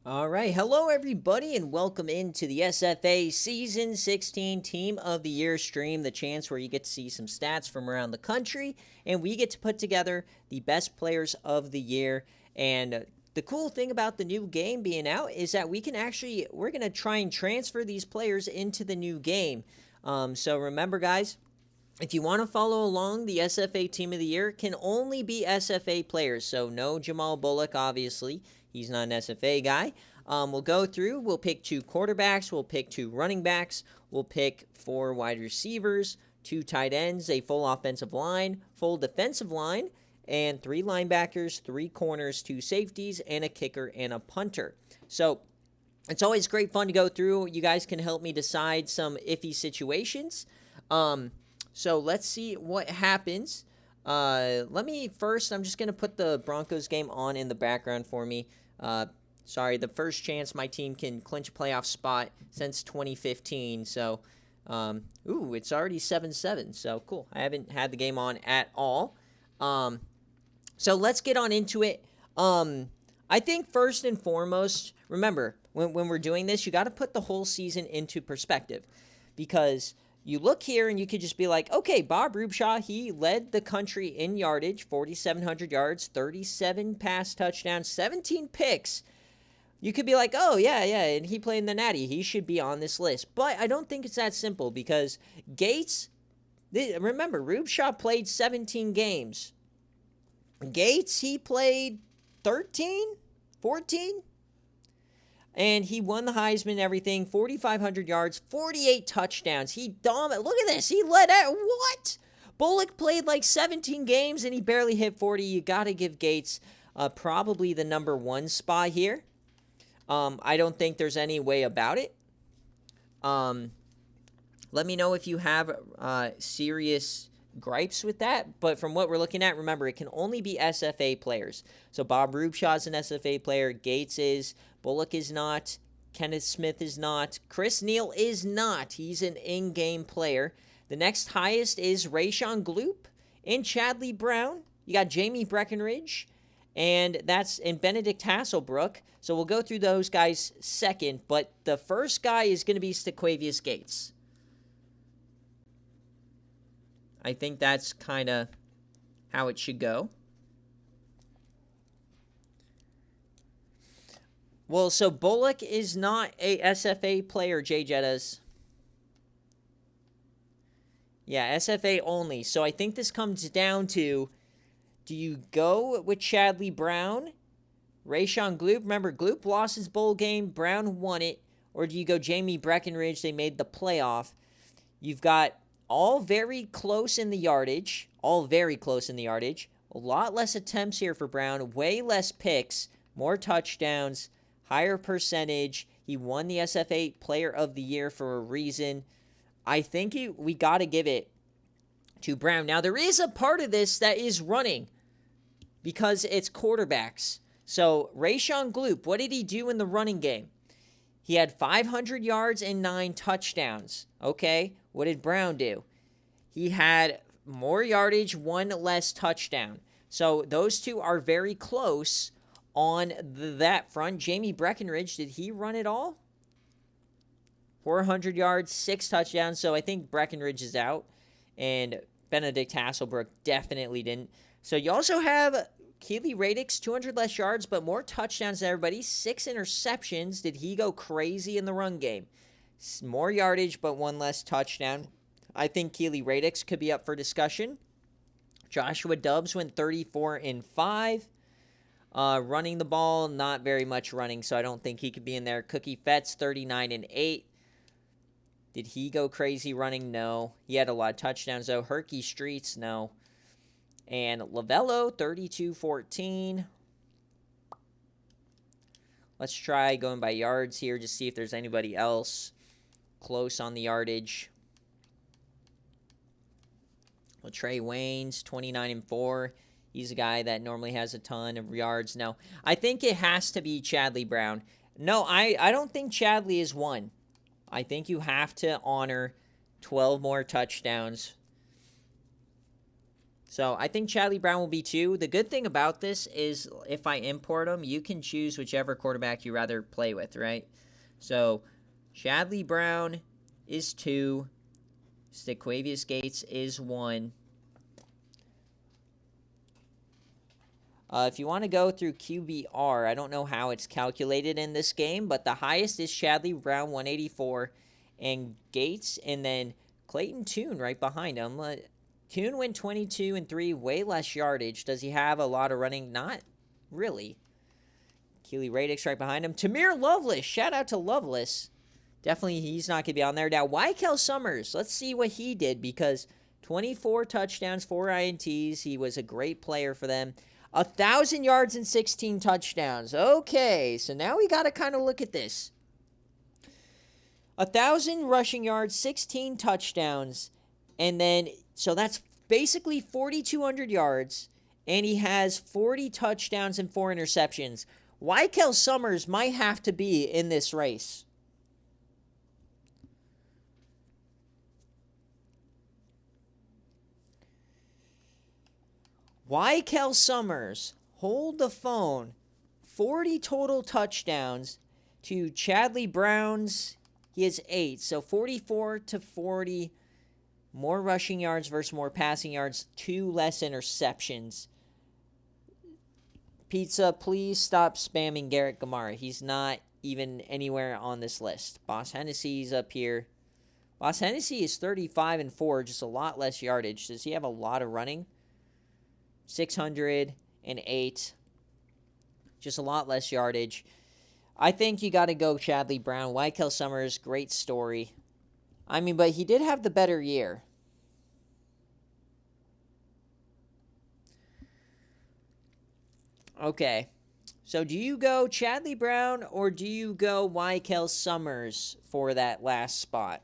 All right, hello everybody, and welcome into the SFA Season 16 Team of the Year stream, the chance where you get to see some stats from around the country, and we get to put together the best players of the year. And the cool thing about the new game being out is that we're going to try and transfer these players into the new game. So remember, guys, if you want to follow along, the SFA Team of the Year can only be SFA players. So no Jamal Bullock, obviously. He's not an SFA guy. We'll go through. We'll pick 2 quarterbacks. We'll pick 2 running backs. We'll pick 4 wide receivers, 2 tight ends, a full offensive line, full defensive line, and 3 linebackers, 3 corners, 2 safeties, and a kicker and a punter. So it's always great fun to go through. You guys can help me decide some iffy situations. So let's see what happens. I'm just going to put the Broncos game on in the background for me. The first chance my team can clinch a playoff spot since 2015. So, it's already 7-7. So, cool. I haven't had the game on at all. So let's get on into it. I think first and foremost, remember, when we're doing this, you got to put the whole season into perspective. Because you look here and you could just be like, okay, Bob Rubshaw, he led the country in yardage, 4,700 yards, 37 pass touchdowns, 17 picks. You could be like, oh, yeah, and he played in the Natty. He should be on this list. But I don't think it's that simple because remember, Rubshaw played 17 games. Gates, he played 13, 14. And he won the Heisman and everything, 4,500 yards, 48 touchdowns. Look at this. He led out. What? Bullock played like 17 games and he barely hit 40. You got to give Gates probably the number 1 spot here. I don't think there's any way about it. Let me know if you have serious gripes with that, but from what we're looking at, remember, it can only be SFA players. So Bob Rubshaw's an SFA player, Gates is, Bullock is not, Kenneth Smith is not, Chris Neal is not. He's an in-game player. The next highest is Rayshon Gloop and Chadley Brown. You got Jamie Breckenridge, and Benedict Hasselbrook. So we'll go through those guys second, but the first guy is going to be Stequavius Gates. I think that's kind of how it should go. Well, so Bullock is not a SFA player, Jay Jettas. Yeah, SFA only. So I think this comes down to, do you go with Chadley Brown, Rayshon Gloop? Remember, Gloop lost his bowl game, Brown won it. Or do you go Jamie Breckenridge? They made the playoff. You've got all very close in the yardage. A lot less attempts here for Brown. Way less picks. More touchdowns. Higher percentage. He won the SFA Player of the Year for a reason. I think we got to give it to Brown. Now, there is a part of this that is running because it's quarterbacks. So, Rayshon Gloop, what did he do in the running game? He had 500 yards and 9 touchdowns. Okay, what did Brown do? He had more yardage, 1 less touchdown. So those two are very close on that front. Jamie Breckenridge, did he run it all? 400 yards, 6 touchdowns. So I think Breckenridge is out. And Benedict Hasselbrook definitely didn't. So you also have Keely Radix, 200 less yards, but more touchdowns than everybody. 6 interceptions. Did he go crazy in the run game? More yardage, but 1 less touchdown. I think Keely Radix could be up for discussion. Joshua Dobbs went 34-5. Running the ball, not very much running, so I don't think he could be in there. Cookie Fetts, 39-8. Did he go crazy running? No. He had a lot of touchdowns, though. Herky Streets, no. And Lavello, 32-14. Let's try going by yards here, just see if there's anybody else close on the yardage. Well, Trey Waynes, 29-4. He's a guy that normally has a ton of yards. No, I think it has to be Chadley Brown. No, I don't think Chadley is one. I think you have to honor 12 more touchdowns. So I think Chadley Brown will be 2. The good thing about this is if I import him, you can choose whichever quarterback you rather play with, right? So Chadley Brown is 2. Stequavius Gates is 1. If you want to go through QBR, I don't know how it's calculated in this game, but the highest is Chadley Brown, 184, and Gates, and then Clayton Tune right behind him. Tune went 22-3, way less yardage. Does he have a lot of running? Not really. Keely Radix right behind him. Tamir Lovelace. Shout out to Lovelace. Definitely he's not going to be on there. Now, Wykel Summers. Let's see what he did because 24 touchdowns, 4 INTs. He was a great player for them. 1,000 yards and 16 touchdowns. Okay, so now we got to kind of look at this. 1,000 rushing yards, 16 touchdowns, and then, so that's basically 4,200 yards, and he has 40 touchdowns and 4 interceptions. Wykel Summers might have to be in this race. Wykel Summers, hold the phone. 40 total touchdowns to Chadley Brown's. He has 8, so 44-40. More rushing yards versus more passing yards. 2 less interceptions. Pizza, please stop spamming Garrett Gamara. He's not even anywhere on this list. Boss Hennessy's up here. Boss Hennessy is 35-4, just a lot less yardage. Does he have a lot of running? 608. Just a lot less yardage. I think you got to go Chadley Brown. Wykel Summers, great story. I mean, but he did have the better year. Okay. So do you go Chadley Brown or do you go Wykel Summers for that last spot?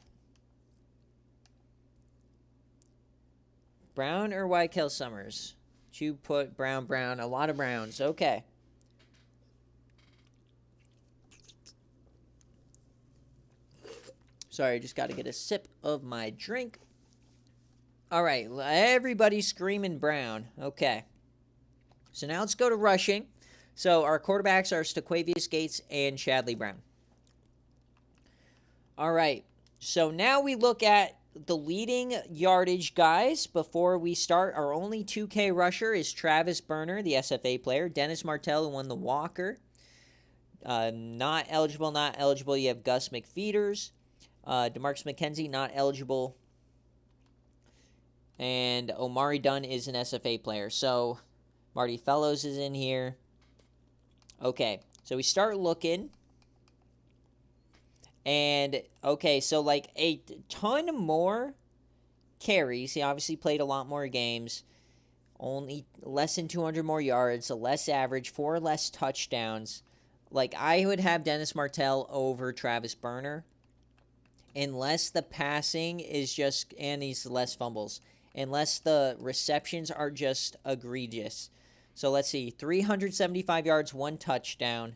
Brown or Wykel Summers? You put Brown. A lot of Browns. Okay. Sorry, just got to get a sip of my drink. All right, everybody's screaming Brown. Okay. So now let's go to rushing. So our quarterbacks are Stequavius Gates and Chadley Brown. All right. So now we look at the leading yardage guys before we start. Our only 2K rusher is Travis Burner, the SFA player. Dennis Martell, who won the Walker. Not eligible. You have Gus McFeeters. DeMarcus McKenzie, not eligible. And Omari Dunn is an SFA player. So Marty Fellows is in here. Okay, so we start looking. And, okay, so like a ton more carries. He obviously played a lot more games. Only less than 200 more yards, a less average, 4 less touchdowns. Like, I would have Dennis Martell over Travis Burner. Unless the passing is just, and he's less fumbles. Unless the receptions are just egregious. So, let's see. 375 yards, 1 touchdown.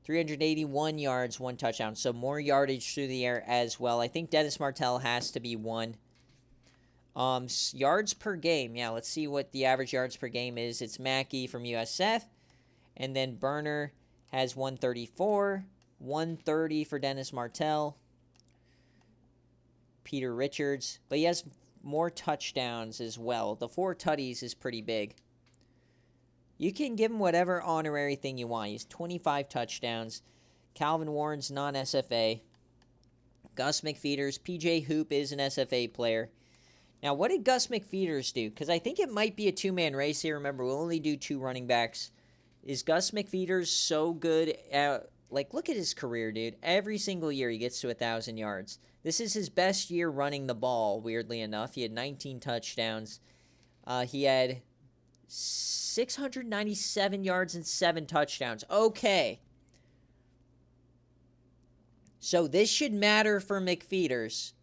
381 yards, 1 touchdown. So more yardage through the air as well. I think Dennis Martell has to be 1. Yards per game. Yeah, let's see what the average yards per game is. It's Mackey from USF. And then Burner has 134. 130 for Dennis Martell. Peter Richards. But he has more touchdowns as well. The 4 tutties is pretty big. You can give him whatever honorary thing you want. He's 25 touchdowns. Calvin Warren's non-SFA. Gus McFeeters. PJ Hoop is an SFA player. Now, what did Gus McFeeters do? Because I think it might be a 2-man race here. Remember, we'll only do 2 running backs. Is Gus McFeeters so good at, like, look at his career, dude. Every single year he gets to 1,000 yards. This is his best year running the ball, weirdly enough. He had 19 touchdowns. He had 697 yards and 7 touchdowns. Okay. So this should matter for McFeeters.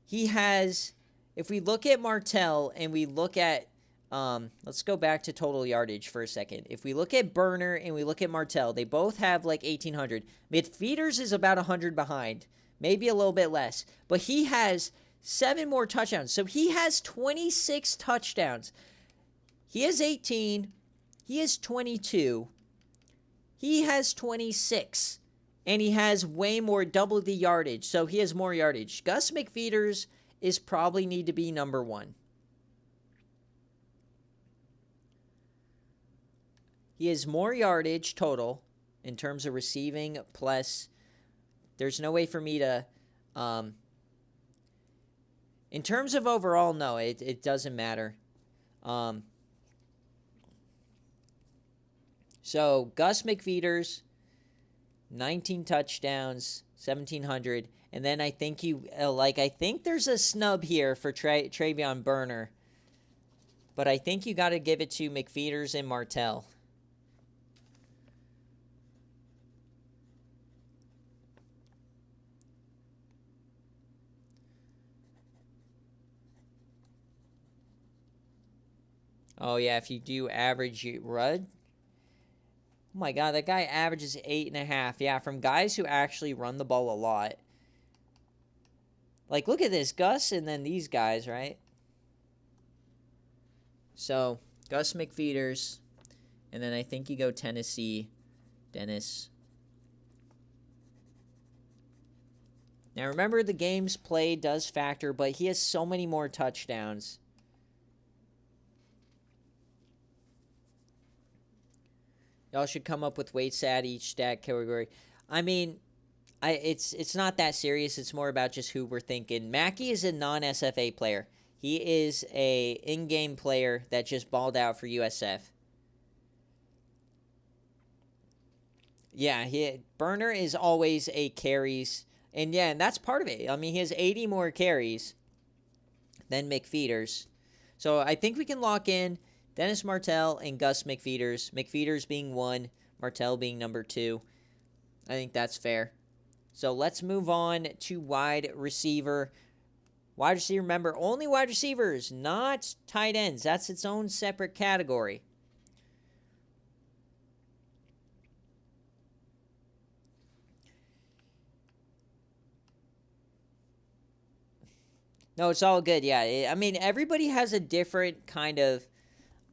He has, if we look at Martell and we look at, let's go back to total yardage for a second. If we look at Burner and we look at Martell, they both have like 1,800. McFeeters is about 100 behind, maybe a little bit less. But he has 7 more touchdowns. So he has 26 touchdowns. He has 18. He has 22. He has 26. And he has way more, double the yardage. So he has more yardage. Gus McFeeters is probably need to be number 1. He has more yardage total in terms of receiving, plus there's no way for me to, in terms of overall, no, it doesn't matter. So Gus McFeeters, 19 touchdowns, 1,700. And then I think I think there's a snub here for Travion Burner. But I think you got to give it to McFeeters and Martell. Oh, yeah, if you do average Rudd. Oh, my God, that guy averages 8.5. Yeah, from guys who actually run the ball a lot. Like, look at this. Gus and then these guys, right? So, Gus McFeeters. And then I think you go Tennessee, Dennis. Now, remember, the games played does factor, but he has so many more touchdowns. Y'all should come up with weights at each stat category. I mean, it's not that serious. It's more about just who we're thinking. Mackey is a non-SFA player. He is a in-game player that just balled out for USF. Yeah, Burner is always a carries. And yeah, and that's part of it. I mean, he has 80 more carries than McFeeters. So I think we can lock in Dennis Martell and Gus McFeeters. McFeeters being 1, Martell being number 2. I think that's fair. So let's move on to wide receiver. Wide receiver, remember, only wide receivers, not tight ends. That's its own separate category. No, it's all good. Yeah, I mean, everybody has a different kind of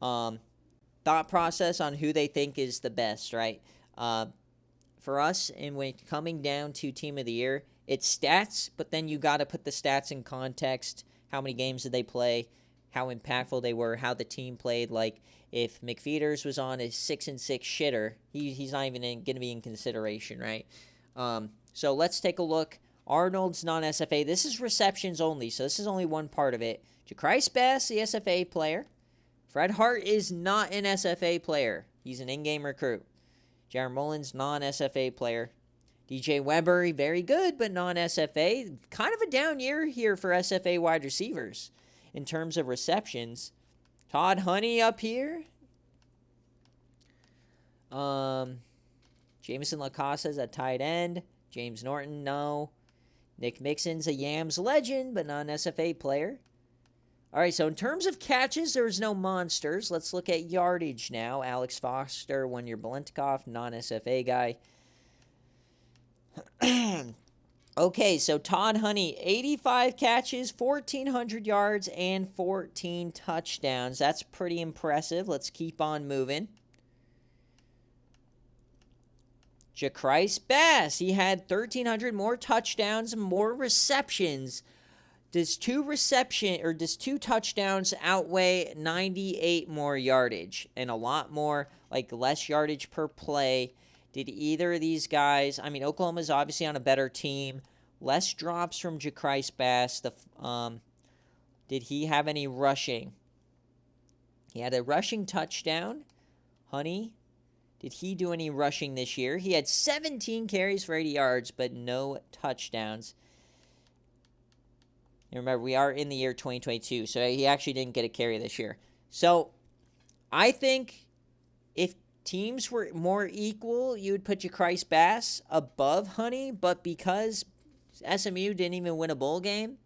thought process on who they think is the best, right? For us, and when coming down to Team of the Year, it's stats, but then you got to put the stats in context. How many games did they play? How impactful they were? How the team played? Like, if McFeeters was on a 6-6 shitter, he's not even going to be in consideration, right? So let's take a look. Arnold's non-SFA. This is receptions only, so this is only one part of it. Jacrise Bass, the SFA player. Fred Hart is not an SFA player. He's an in-game recruit. Jaron Mullins, non-SFA player. DJ Weber, very good, but non-SFA. Kind of a down year here for SFA wide receivers in terms of receptions. Todd Honey up here. Jameson LaCasa's a tight end. James Norton, no. Nick Mixon's a Yams legend, but not an SFA player. All right, so in terms of catches, there's no monsters. Let's look at yardage now. Alex Foster, 1 year Balentikoff, non-SFA guy. Okay, so Todd Honey, 85 catches, 1,400 yards, and 14 touchdowns. That's pretty impressive. Let's keep on moving. Jacrise Bass, he had 1,300 more touchdowns, more receptions. Does 2 touchdowns outweigh 98 more yardage and a lot more, like less yardage per play? Did either of these guys, I mean, Oklahoma's obviously on a better team. Less drops from Jacrise Bass. Did he have any rushing? He had a rushing touchdown. Honey, did he do any rushing this year? He had 17 carries for 80 yards, but no touchdowns. And remember, we are in the year 2022, so he actually didn't get a carry this year. So I think if teams were more equal, you would put Jacrise Bass above Honey, but because SMU didn't even win a bowl game,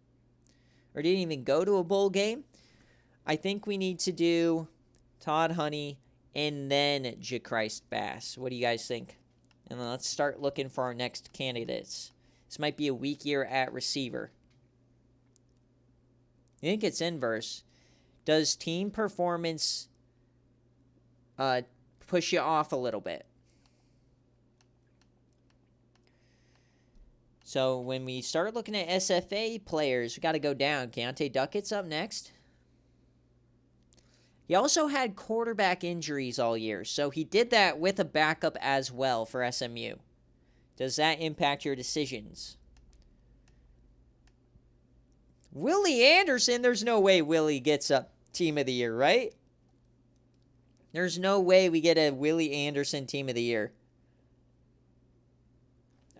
or didn't even go to a bowl game, I think we need to do Todd Honey and then Jacrise Bass. What do you guys think? And then let's start looking for our next candidates. This might be a weak year at receiver. You think it's inverse. Does team performance push you off a little bit? So when we start looking at SFA players, we got to go down. Keontae Duckett's up next. He also had quarterback injuries all year, so he did that with a backup as well for SMU. Does that impact your decisions? Willie Anderson, there's no way Willie gets a Team of the Year, right? There's no way we get a Willie Anderson Team of the Year.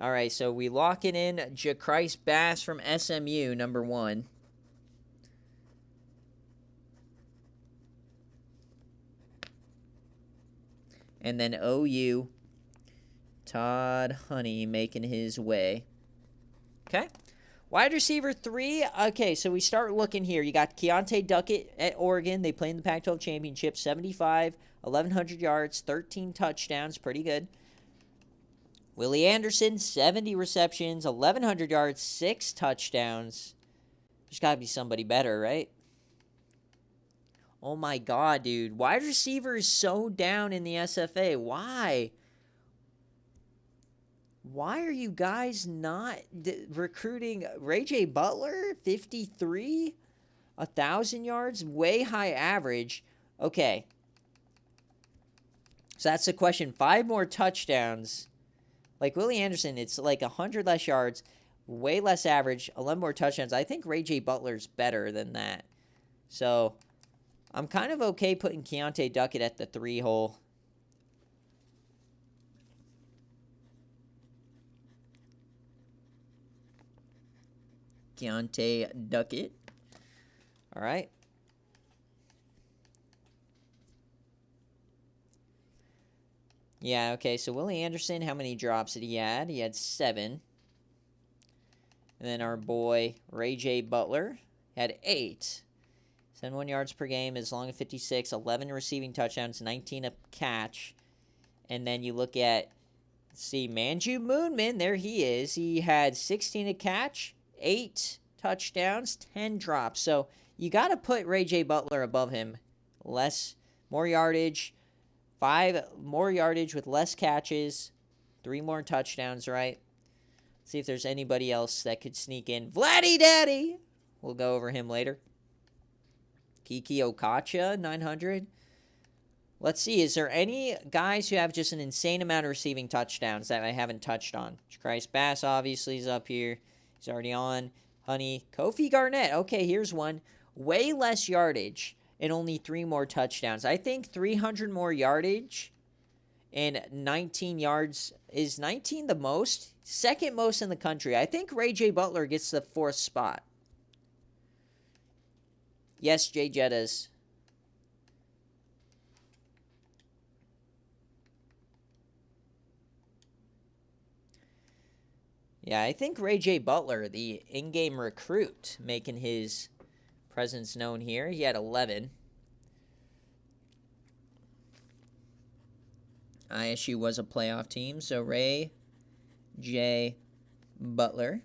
All right, so we lock it in. Jacrise Bass from SMU, number 1. And then OU, Todd Honey making his way. Okay. Wide receiver 3. Okay, so we start looking here. You got Keontae Duckett at Oregon. They play in the Pac-12 Championship. 75, 1,100 yards, 13 touchdowns. Pretty good. Willie Anderson, 70 receptions, 1,100 yards, 6 touchdowns. There's got to be somebody better, right? Oh my God, dude. Wide receiver is so down in the SFA. Why? Why are you guys not recruiting Ray J. Butler? 53? 1,000 yards? Way high average. Okay. So that's the question. 5 more touchdowns. Like Willie Anderson, it's like 100 less yards, way less average, 11 more touchdowns. I think Ray J. Butler's better than that. So I'm kind of okay putting Keontae Duckett at the 3 hole. Keontae Duckett. All right. Yeah, okay, so Willie Anderson, how many drops did he had? He had 7. And then our boy Ray J. Butler had 8. 71 yards per game, as long as 56, 11 receiving touchdowns, 19 a catch. And then you look at, see, Manju Moonman, there he is. He had 16 a catch, 8 touchdowns, 10 drops. So you got to put Ray J. Butler above him. More yardage, 5 more yardage with less catches, 3 more touchdowns, right? See if there's anybody else that could sneak in. Vladdy Daddy! We'll go over him later. Kiki Okacha, 900. Let's see, is there any guys who have just an insane amount of receiving touchdowns that I haven't touched on? Jacrise Bass, obviously, is up here. He's already on. Honey. Kofi Garnett. Okay, here's one. Way less yardage and only 3 more touchdowns. I think 300 more yardage and 19 yards. Is 19 the most? Second most in the country. I think Ray J. Butler gets the 4th spot. Yes, Jay Jettas. Yeah, I think Ray J. Butler, the in-game recruit, making his presence known here. He had 11. ISU was a playoff team, so Ray J. Butler.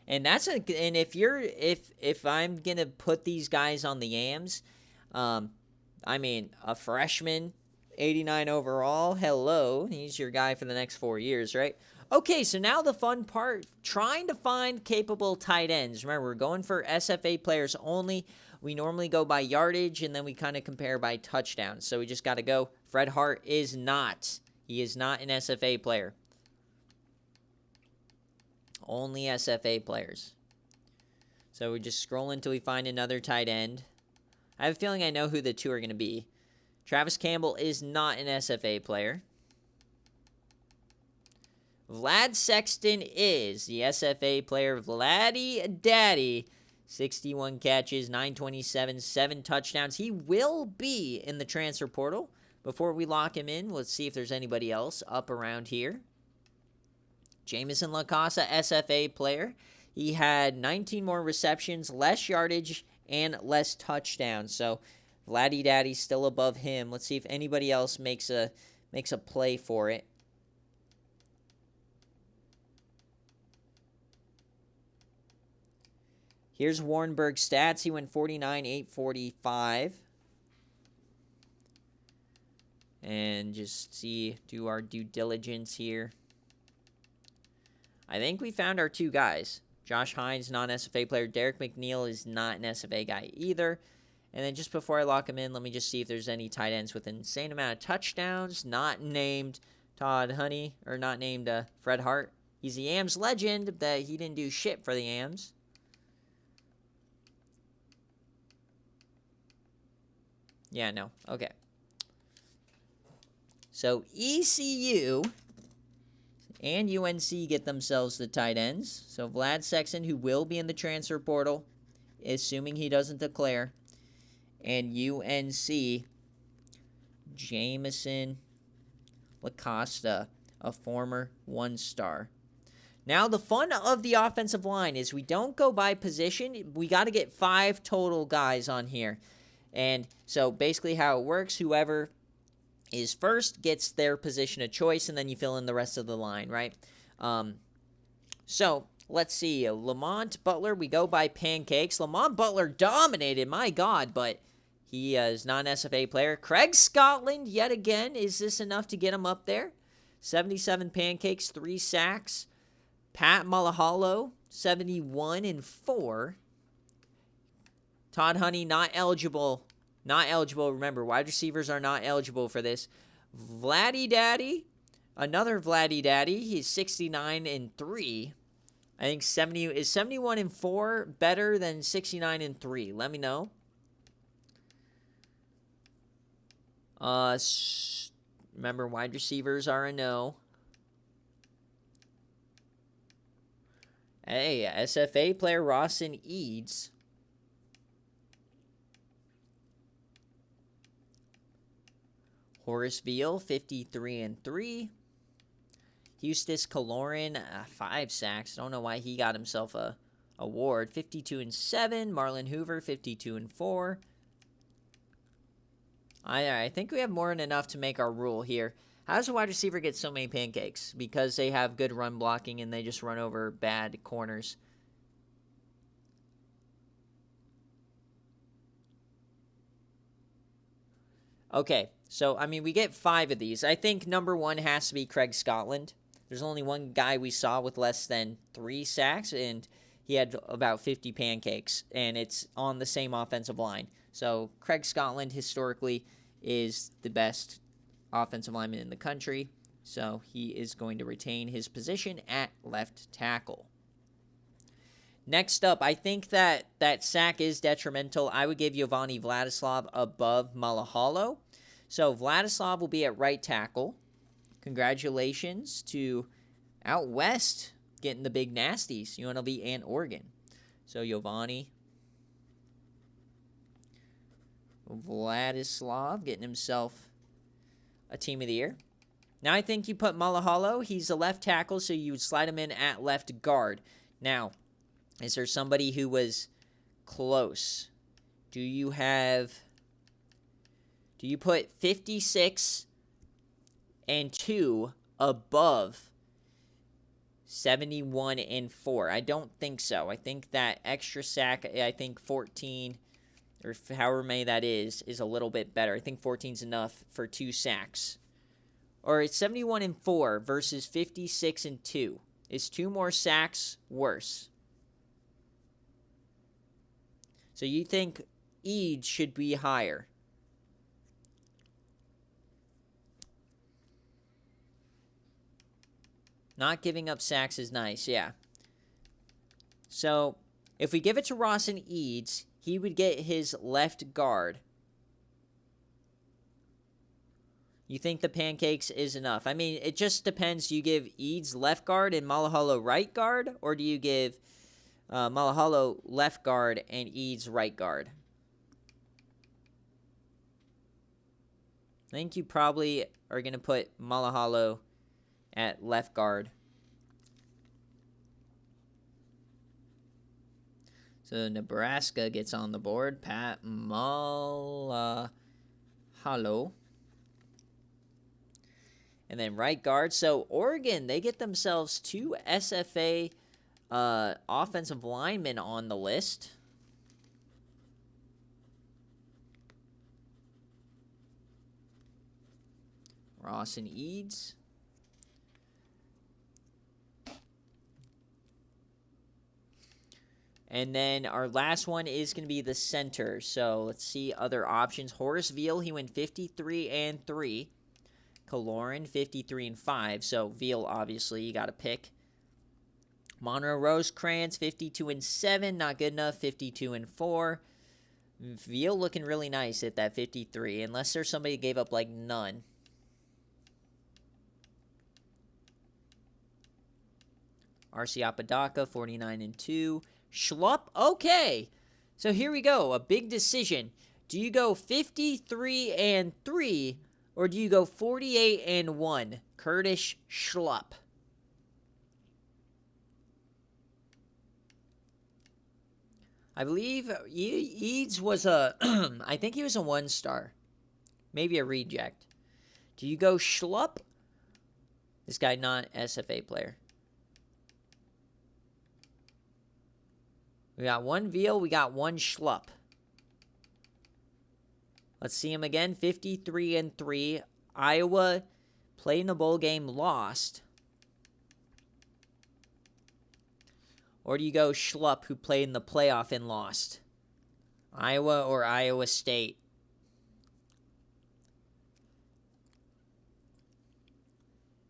And that's and if I'm gonna put these guys on the yams, I mean a freshman, 89 overall. Hello, he's your guy for the next 4 years, right? Okay, so now the fun part, trying to find capable tight ends. Remember, we're going for SFA players only. We normally go by yardage, and then we kind of compare by touchdowns. So we just got to go. Fred Hart is not. He is not an SFA player. Only SFA players. So we just scroll until we find another tight end. I have a feeling I know who the 2 are going to be. Travis Campbell is not an SFA player. Vlad Sexton is the SFA player. Vladdy Daddy, 61 catches, 927, 7 touchdowns. He will be in the transfer portal. Before we lock him in, let's see if there's anybody else up around here. Jamison LaCasa, SFA player. He had 19 more receptions, less yardage, and less touchdowns. So Vladdy Daddy's still above him. Let's see if anybody else makes a play for it. Here's Warrenberg's stats. He went 49, 845. And just do our due diligence here. I think we found our two guys. Josh Hines, non-SFA player. Derek McNeil is not an SFA guy either. And then just before I lock him in, let me just see if there's any tight ends with an insane amount of touchdowns. Not named Todd Honey, or not named Fred Hart. He's the Yams legend, but he didn't do shit for the Yams. Yeah, no. Okay. So ECU and UNC get themselves the tight ends. So Vlad Sexton, who will be in the transfer portal, assuming he doesn't declare. And UNC, Jameson LaCosta, a former one-star. Now, the fun of the offensive line is we don't go by position. We got to get 5 total guys on here. And so basically how it works, whoever is first gets their position of choice, and then you fill in the rest of the line, right? So let's see. Lamont Butler, we go by pancakes. Lamont Butler dominated, my God, but he is not an SFA player. Craig Scotland, yet again, is this enough to get him up there? 77 pancakes, 3 sacks. Pat Malaholo, 71 and 4. Todd Honey, not eligible. Not eligible. Remember, wide receivers are not eligible for this. Vladdy Daddy, another Vladdy Daddy. He's 69 and 3. I think 71 and 4 better than 69 and 3. Let me know. Remember, wide receivers are a no. Hey, SFA player Rawson Eads. Horace Veal, 53 and 3. Eustace Kaloran, 5 sacks. Don't know why he got himself a award. 52 and 7. Marlon Hoover, 52 and 4. I think we have more than enough to make our rule here. How does a wide receiver get so many pancakes? Because they have good run blocking and they just run over bad corners. Okay, so, I mean, we get 5 of these. I think number 1 has to be Craig Scotland. There's only one guy we saw with less than 3 sacks, and he had about 50 pancakes, and it's on the same offensive line. So, Craig Scotland, historically, is the best offensive lineman in the country, so he is going to retain his position at left tackle. Next up, I think that sack is detrimental. I would give Giovanni Vladislav above Malaholo. So Vladislav will be at right tackle. Congratulations to out west getting the big nasties, UNLV and Oregon. So Giovanni Vladislav getting himself a team of the year. Now I think you put Malaholo. He's a left tackle, so you would slide him in at left guard. Now, is there somebody who was close? Do you put 56 and 2 above 71 and 4? I don't think so. I think that extra sack, I think 14, or however many that is a little bit better. I think 14 is enough for 2 sacks. Or it's 71 and 4 versus 56 and 2. Is 2 more sacks worse? So you think Eads should be higher? Not giving up sacks is nice, yeah. So, if we give it to Rawson Eads, he would get his left guard. You think the pancakes is enough? I mean, it just depends. Do you give Eads left guard and Malaholo right guard? Or do you give Malaholo left guard and Eads right guard? I think you probably are going to put Malaholo at left guard. So Nebraska gets on the board. Pat Malaholo. And then right guard. So Oregon, they get themselves 2 SFA offensive linemen on the list. Ross and Eads. And then our last one is going to be the center. So let's see other options. Horace Veal, he went 53-3. Kaloran, 53-5. So Veal, obviously, you got to pick. Monroe Rosecrans, 52-7. Not good enough. 52-4. Veal looking really nice at that 53. Unless there's somebody who gave up like none. R.C. Apodaca, 49-2. Schlupp, okay. So here we go, a big decision. Do you go 53-3 or do you go 48-1? Curtis Schlupp. I believe Eads was a, I think he was a 1-star. Maybe a reject. Do you go Schlupp? This guy not SFA player. We got one Veal. We got one Schlupp. Let's see him again. 53-3. Iowa played in the bowl game, lost. Or do you go Schlupp, who played in the playoff and lost? Iowa or Iowa State?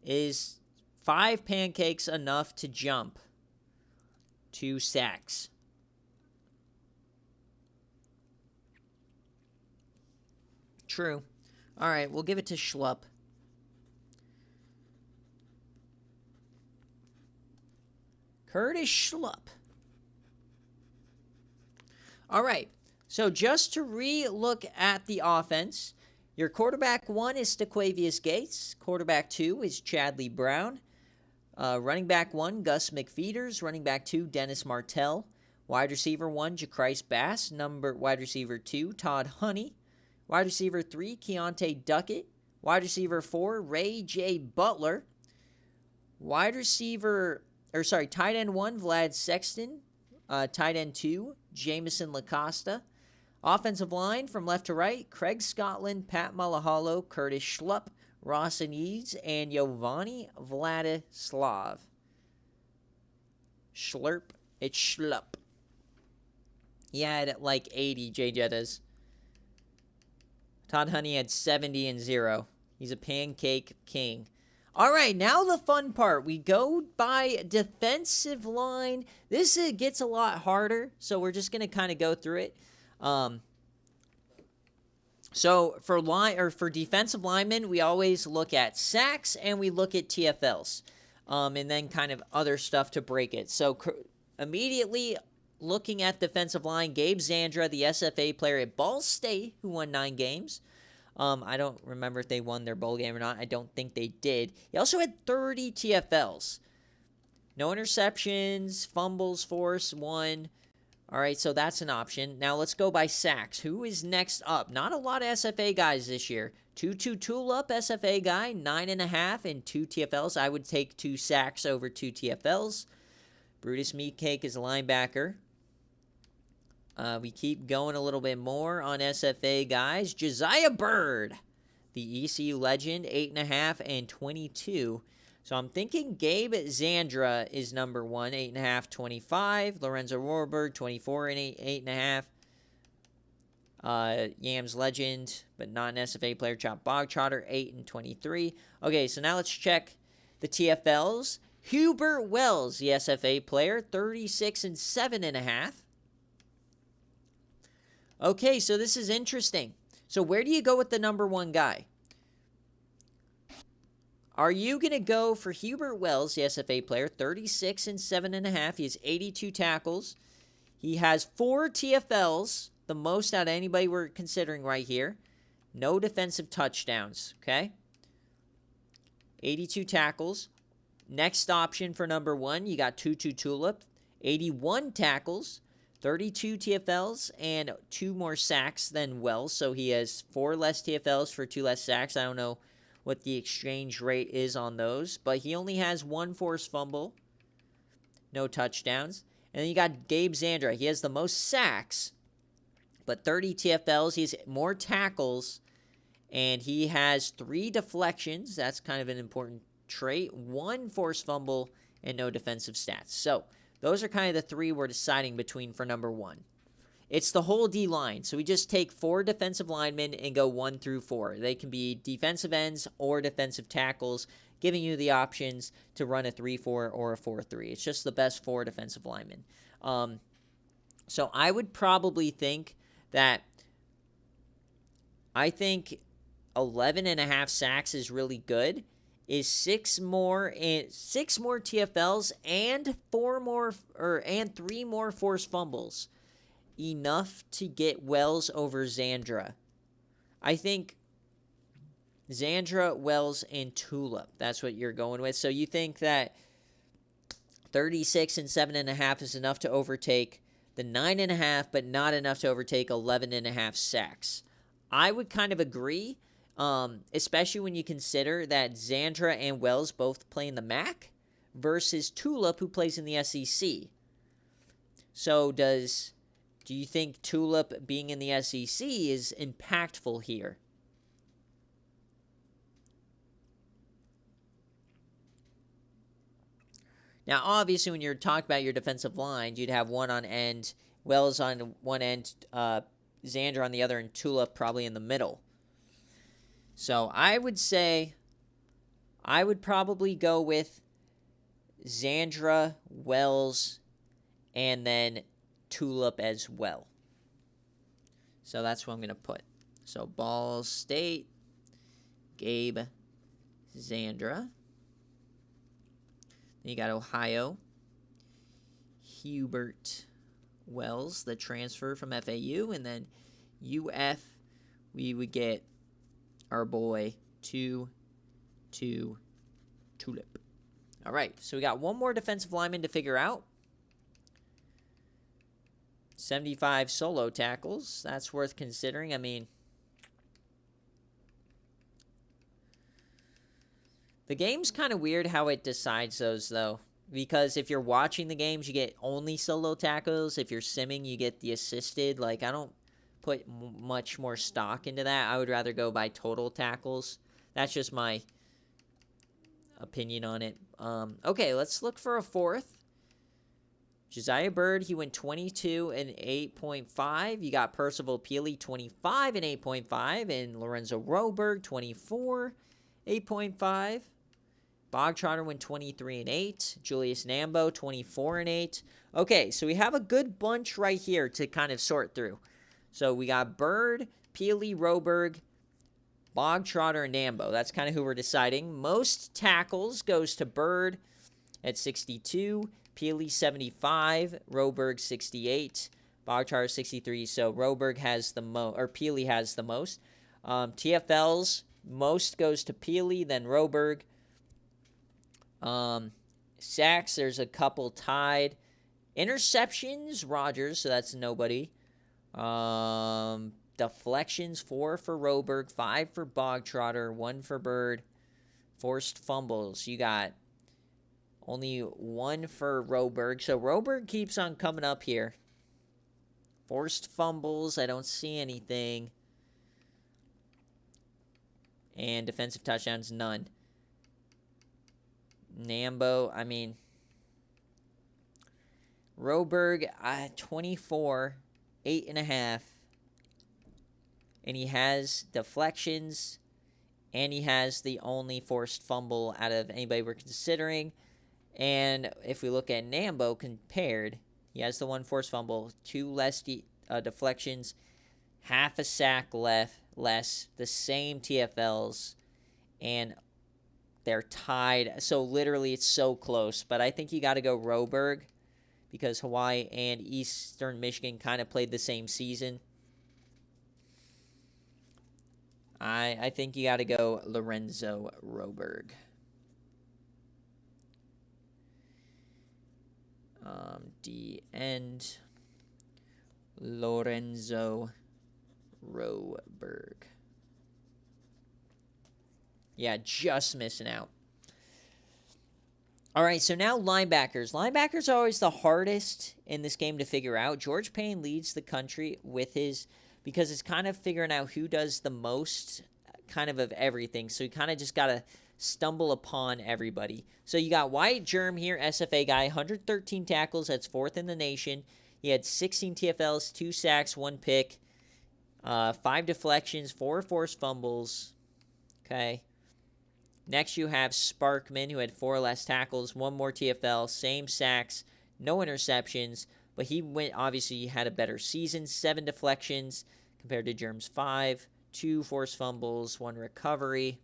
Is 5 pancakes enough to jump 2 sacks? True. All right, we'll give it to Schlupp. Curtis Schlupp. All right, so just to re-look at the offense, your quarterback 1 is Stequavius Gates. Quarterback 2 is Chadley Brown. Running back 1, Gus McFeeters. Running back 2, Dennis Martell. Wide receiver 1, Jacrise Bass. Wide receiver 2, Todd Honey. Wide receiver 3, Keontae Duckett. Wide receiver 4, Ray J. Butler. Tight end 1, Vlad Sexton. Tight end 2, Jamison LaCosta. Offensive line from left to right, Craig Scotland, Pat Malahalo, Curtis Schlupp, Ross and Eads, and Giovanni Vladislav. Schlurp. It's Schlupp. He had like 80 J Jettas. Todd Honey had 70-0. He's a pancake king. All right, now the fun part. We go by defensive line. This gets a lot harder, so we're just going to kind of go through it. So for defensive linemen, we always look at sacks and we look at TFLs, and then kind of other stuff to break it. So immediately looking at defensive line, Gabe Zandra, the SFA player at Ball State, who won 9 games. I don't remember if they won their bowl game or not. I don't think they did. He also had 30 TFLs. No interceptions, fumbles forced, 1. All right, so that's an option. Now let's go by sacks. Who is next up? Not a lot of SFA guys this year. Tutu Tulip, SFA guy, 9.5 and 2 TFLs. I would take 2 sacks over 2 TFLs. Brutus Meatcake is a linebacker. We keep going a little bit more on SFA guys. Josiah Bird, the ECU legend, 8.5 and 22. So I'm thinking Gabe Zandra is number 1, 8.5, 25. Lorenzo Rohrberg, 24 and 8.5. Yams legend, but not an SFA player. Chop Bogtrotter, 8 and 23. Okay, so now let's check the TFLs. Hubert Wells, the SFA player, 36 and 7.5. Okay, so this is interesting. So where do you go with the number 1 guy? Are you going to go for Hubert Wells, the SFA player, 36 and 7.5. He has 82 tackles. He has 4 TFLs, the most out of anybody we're considering right here. No defensive touchdowns, okay? 82 tackles. Next option for number 1, you got Tutu Tulip, 81 tackles. 32 TFLs and 2 more sacks than Wells. So he has 4 less TFLs for 2 less sacks. I don't know what the exchange rate is on those, but he only has 1 forced fumble. no touchdowns. And then you got Gabe Zandra. He has the most sacks, but 30 TFLs. He has more tackles, and he has 3 deflections. That's kind of an important trait. 1 forced fumble, and no defensive stats. So those are kind of the 3 we're deciding between for number 1. It's the whole D-line. So we just take 4 defensive linemen and go 1 through 4. They can be defensive ends or defensive tackles, giving you the options to run a 3-4 or a 4-3. It's just the best 4 defensive linemen. So I would probably think that I think 11.5 sacks is really good. Is 6 more TFLs and 3 more forced fumbles enough to get Wells over Zandra? I think Zandra, Wells, and Tulip. That's what you're going with. So you think that 36 and 7.5 is enough to overtake the 9.5, but not enough to overtake 11.5 sacks. I would kind of agree, especially when you consider that Zandra and Wells both play in the MAC versus Tulip, who plays in the SEC. So do you think Tulip being in the SEC is impactful here? Now, obviously, when you're talking about your defensive line, you'd have one on end, Wells on one end, Xander on the other, and Tulip probably in the middle. So I would say I would probably go with Zandra, Wells, and then Tulip as well. So that's what I'm going to put. So Ball State, Gabe, Zandra. Then you got Ohio, Hubert Wells, the transfer from FAU. And then UF, we would get our boy, Tulip. All right, so we got one more defensive lineman to figure out. 75 solo tackles. That's worth considering. I mean, the game's kind of weird how it decides those, though. Because if you're watching the games, you get only solo tackles. If you're simming, you get the assisted. Like, I don't put much more stock into that. I would rather go by total tackles. That's just my opinion on it. Okay, let's look for a fourth. Josiah Bird, he went 22 and 8.5. You got Percival Peely, 25 and 8.5. And Lorenzo Roberg, 24, 8.5. Bogtrotter went 23 and 8. Julius Nambo, 24 and 8. Okay, so we have a good bunch right here to kind of sort through. So we got Bird, Peely, Roberg, Bogtrotter, and Nambo. That's kind of who we're deciding. Most tackles goes to Bird at 62. Peely 75, Roberg 68, Bogtrotter 63. So Roberg has the most, or Peely has the most. TFLs, most goes to Peely, then Roberg. Sacks, there's a couple tied. Interceptions, Rogers, so that's nobody. Deflections, 4 for Roberg, 5 for Bogtrotter, 1 for Bird. Forced fumbles, you got only 1 for Roberg. So Roberg keeps on coming up here. Forced fumbles, I don't see anything. And defensive touchdowns, none. Nambo, I mean, Roberg, 24, 8.5. And he has deflections. And he has the only forced fumble out of anybody we're considering. And if we look at Nambo compared, he has the 1 forced fumble, 2 less deflections, half a sack less, the same TFLs, and they're tied. So literally it's so close. But I think you got to go Roberg because Hawaii and Eastern Michigan kind of played the same season. I think you got to go Lorenzo Roberg. D end Lorenzo Roberg. Yeah, just missing out. All right, so now linebackers. Linebackers are always the hardest in this game to figure out. George Payne leads the country with his, because it's kind of figuring out who does the most kind of everything. So you kind of just got to stumble upon everybody. So you got Wyatt Germ here, SFA guy, 113 tackles. That's 4th in the nation. He had 16 TFLs, 2 sacks, 1 pick, 5 deflections, 4 forced fumbles. Okay. Next, you have Sparkman, who had 4 less tackles, 1 more TFL, same sacks, no interceptions, but he obviously had a better season, 7 deflections compared to Germ's 5, 2 forced fumbles, 1 recovery.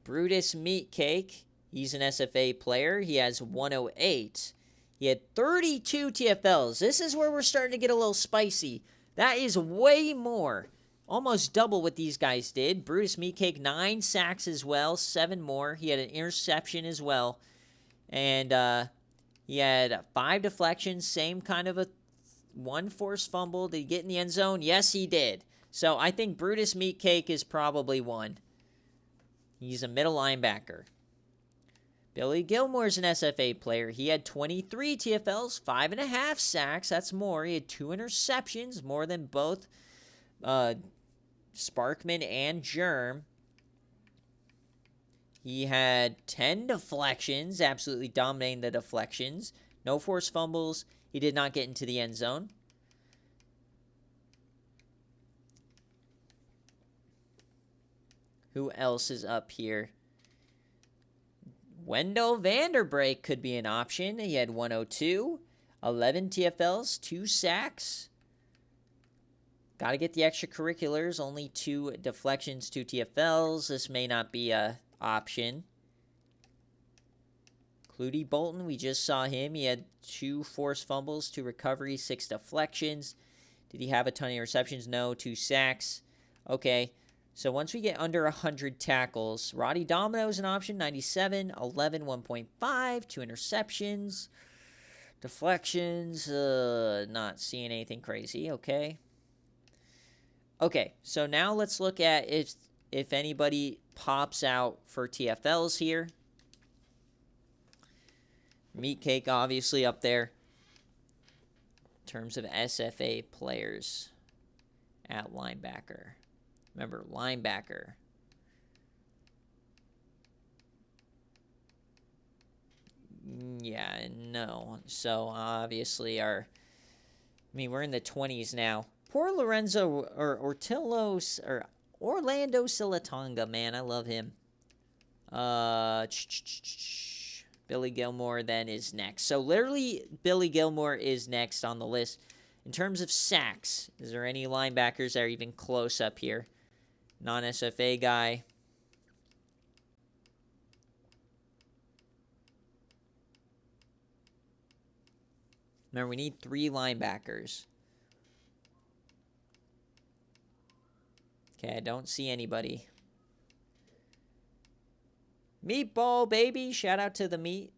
Brutus Meatcake, he's an SFA player. He has 108. He had 32 TFLs. This is where we're starting to get a little spicy. That is way more. Almost double what these guys did. Brutus Meatcake, 9 sacks as well, 7 more. He had an interception as well. And he had 5 deflections, same kind of 1 forced fumble. Did he get in the end zone? Yes, he did. So I think Brutus Meatcake is probably one. He's a middle linebacker. Billy Gilmore's an SFA player. He had 23 TFLs, 5.5 sacks. That's more. He had 2 interceptions, more than both Sparkman and Germ. He had 10 deflections, absolutely dominating the deflections. No forced fumbles. He did not get into the end zone. Who else is up here? Wendell Vanderbrake could be an option. He had 102, 11 TFLs, 2 sacks. Got to get the extracurriculars. Only 2 deflections, 2 TFLs. This may not be a option. Clooney Bolton, we just saw him. He had 2 forced fumbles, 2 recoveries, 6 deflections. Did he have a ton of interceptions? No. 2 sacks. Okay. So once we get under 100 tackles, Roddy Domino is an option. 97, 11, 1.5, 2 interceptions. Deflections, not seeing anything crazy. Okay. Okay, so now let's look at if anybody pops out for TFLs here. Meatcake obviously up there in terms of SFA players at linebacker. Remember, linebacker. Yeah, no. So obviously we're in the 20s now. Poor Lorenzo or Orlando Silatonga, man. I love him. Billy Gilmore then is next. So literally Billy Gilmore is next on the list. In terms of sacks, is there any linebackers that are even close up here? Non-SFA guy. Remember, we need 3 linebackers. Okay, I don't see anybody. Meatball, baby. Shout out to the meat.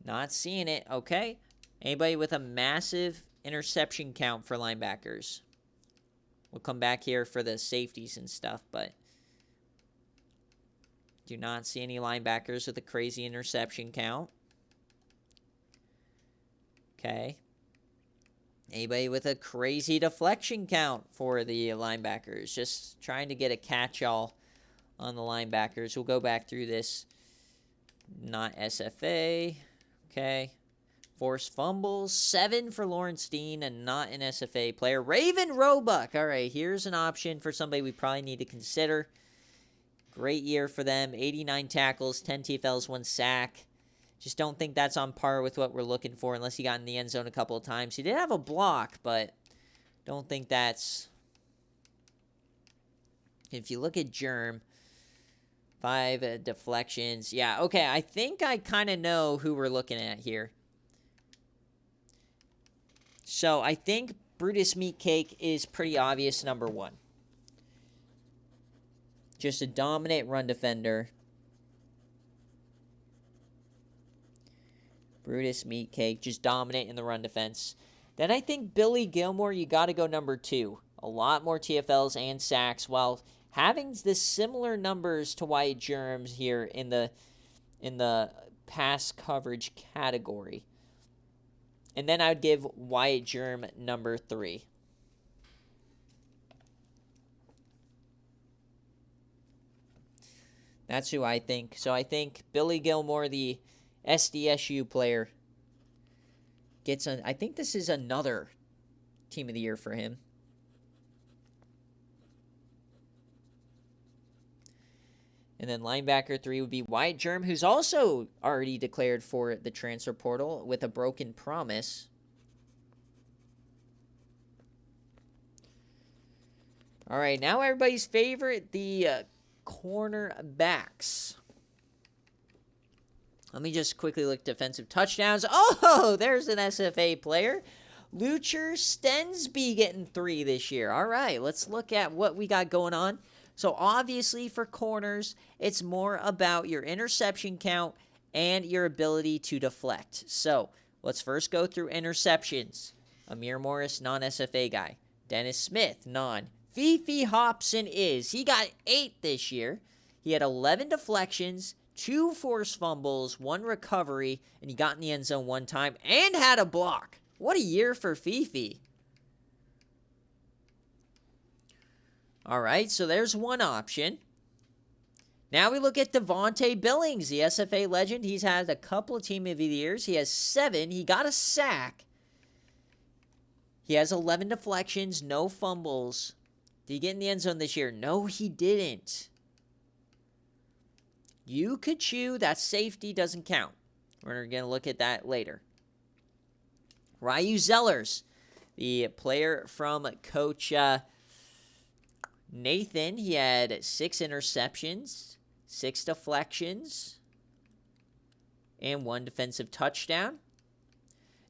Not seeing it. Okay. Anybody with a massive interception count for linebackers? We'll come back here for the safeties and stuff, but do not see any linebackers with a crazy interception count. Okay. Anybody with a crazy deflection count for the linebackers? Just trying to get a catch-all on the linebackers. We'll go back through this. Not SFA. Okay. Forced fumbles. 7 for Lawrence Dean and not an SFA player. Raven Roebuck. All right, here's an option for somebody we probably need to consider. Great year for them. 89 tackles, 10 TFLs, 1 sack. Just don't think that's on par with what we're looking for unless he got in the end zone a couple of times. He did have a block, but don't think that's... If you look at Germ, 5 deflections. Yeah, okay, I think I kind of know who we're looking at here. So I think Brutus Meatcake is pretty obvious number 1. Just a dominant run defender. Brutus Meatcake, just dominant in the run defense. Then I think Billy Gilmore, you got to go number 2. a lot more TFLs and sacks, while having the similar numbers to Wyatt Germs here in the pass coverage category. And then I would give Wyatt Germ number 3. That's who I think. So I think Billy Gilmore, the SDSU player, gets I think this is another Team of the Year for him. And then linebacker 3 would be Wyatt Germ, who's also already declared for the transfer portal with a broken promise. All right, now everybody's favorite, the cornerbacks. Let me just quickly look defensive touchdowns. Oh, there's an SFA player. Lucher Stensby getting 3 this year. All right, let's look at what we got going on. So obviously for corners, it's more about your interception count and your ability to deflect. So let's first go through interceptions. Amir Morris, non-SFA guy. Dennis Smith, non. Fifi Hobson is. He got 8 this year. He had 11 deflections, 2 forced fumbles, 1 recovery, and he got in the end zone 1 time and had a block. What a year for Fifi. All right, so there's one option. Now we look at Devontae Billings, the SFA legend. He's had a couple of Team of the Years. He has 7. He got a sack. He has 11 deflections, no fumbles. Did he get in the end zone this year? No, he didn't. You could chew. That safety doesn't count. We're going to look at that later. Ryu Zellers, the player from Coach Nathan. He had 6 interceptions, 6 deflections, and 1 defensive touchdown.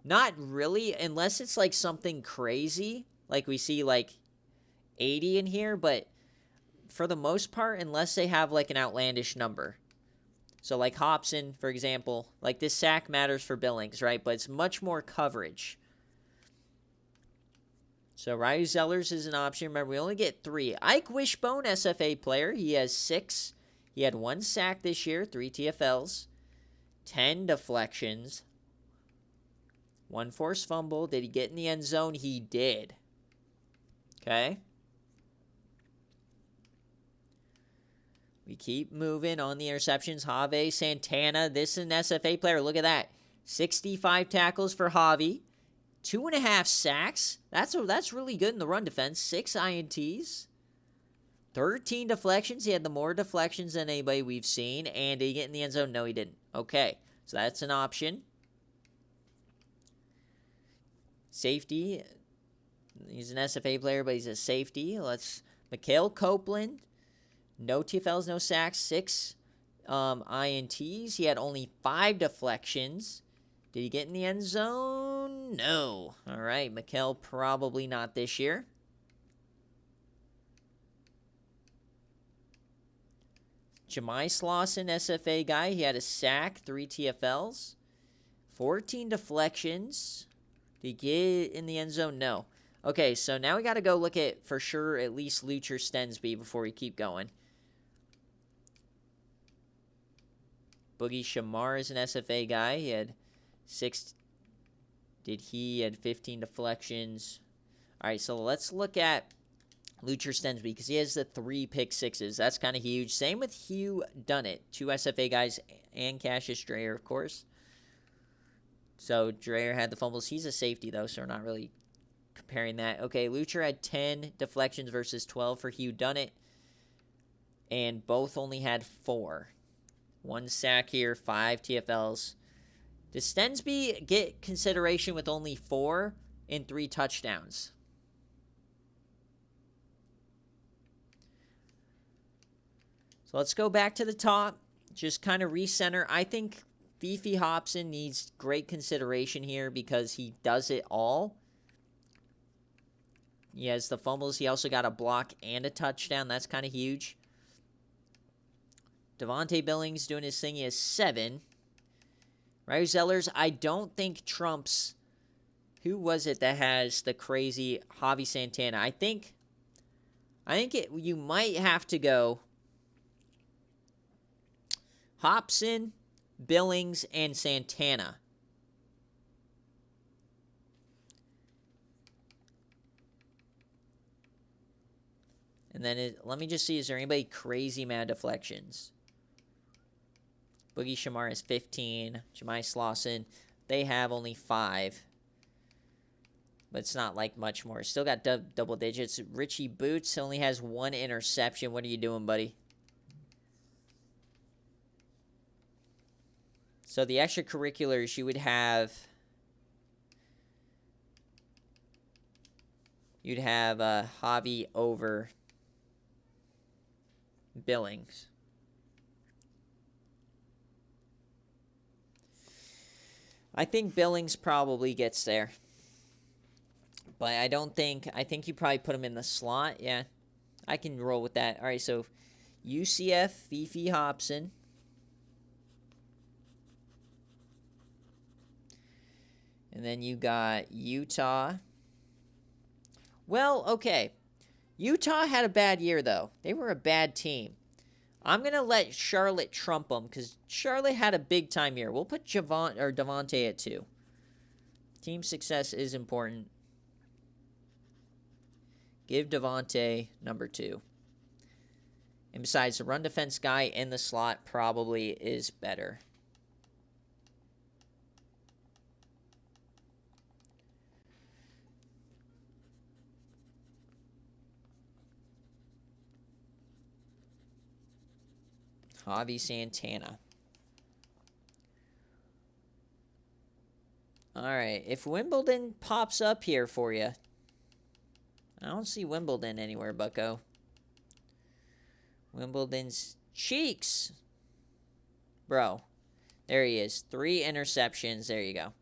Not really, unless it's like something crazy, like we see like 80 in here, but for the most part, unless they have like an outlandish number. So like Hobson, for example, like this sack matters for Billings, right? But it's much more coverage. So Ryu Zellers is an option. Remember, we only get 3. Ike Wishbone, SFA player. He has 6. He had 1 sack this year, 3 TFLs, 10 deflections, 1 forced fumble. Did he get in the end zone? He did. Okay. We keep moving on the interceptions. Javi Santana. This is an SFA player. Look at that. 65 tackles for Javi. 2.5 sacks. That's really good in the run defense. 6 INTs. 13 deflections. He had the more deflections than anybody we've seen. And did he get in the end zone? No, he didn't. Okay. So that's an option. Safety. He's an SFA player, but he's a safety. Mikhail Copeland. No TFLs, no sacks, 6 INTs. He had only 5 deflections. Did he get in the end zone? No. All right, Mikhail probably not this year. Jemai Slauson, SFA guy. He had a sack, 3 TFLs, 14 deflections. Did he get in the end zone? No. Okay, so now we got to go look at, for sure, at least Lucher Stensby before we keep going. Boogie Shamar is an SFA guy. He had 6. He had 15 deflections. All right, so let's look at Lucher Stensby because he has the 3 pick sixes. That's kind of huge. Same with Hugh Dunnett, 2 SFA guys, and Cassius Dreyer, of course. So Dreyer had the fumbles. He's a safety, though, so we're not really comparing that. Okay, Lucher had 10 deflections versus 12 for Hugh Dunnett, and both only had 4. 1 sack here, 5 TFLs. Does Stensby get consideration with only 4 and 3 touchdowns? So let's go back to the top. Just kind of recenter. I think Fifi Hobson needs great consideration here because he does it all. He has the fumbles. He also got a block and a touchdown. That's kind of huge. Devontae Billings doing his thing. He has 7. Ryu Zellers, I don't think trumps. Who was it that has the crazy Javi Santana? I think I think you might have to go Hobson, Billings, and Santana. And then let me just see, is there anybody crazy mad deflections? Boogie Shamar is 15. Jemai Slauson, they have only 5. But it's not like much more. Still got double digits. Richie Boots only has 1 interception. What are you doing, buddy? So the extracurriculars, you would have... You'd have Javi over Billings. I think Billings probably gets there. But I think you probably put him in the slot. Yeah, I can roll with that. All right, so UCF, Fifi Hobson. And then you got Utah. Well, okay. Utah had a bad year, though. They were a bad team. I'm going to let Charlotte trump them because Charlotte had a big-time year. We'll put Devontae at 2. Team success is important. Give Devontae number 2. And besides, the run defense guy in the slot probably is better. Javi Santana. All right, if Wimbledon pops up here for you. I don't see Wimbledon anywhere, bucko. Wimbledon's cheeks. Bro, there he is. 3 interceptions. There you go.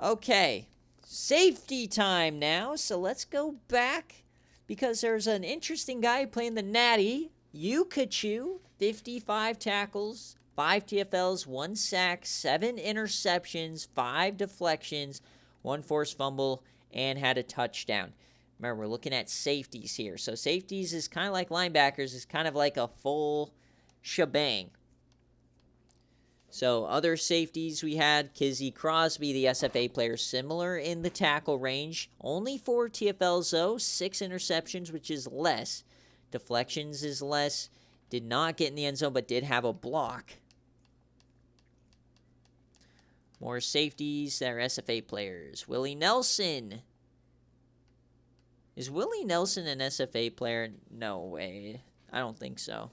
Okay, safety time now. So let's go back because there's an interesting guy playing the Natty. Yukachu, 55 tackles, 5 TFLs, 1 sack, 7 interceptions, 5 deflections, 1 forced fumble, and had a touchdown. Remember, we're looking at safeties here. So safeties is kind of like linebackers. It's kind of like a full shebang. So other safeties we had, Kizzy Crosby, the SFA player, similar in the tackle range. Only 4 TFLs, though. 6 interceptions, which is less. Deflections is less. Did not get in the end zone, but did have a block. More safeties that are SFA players. Willie Nelson. Is Willie Nelson an SFA player? No way. I don't think so.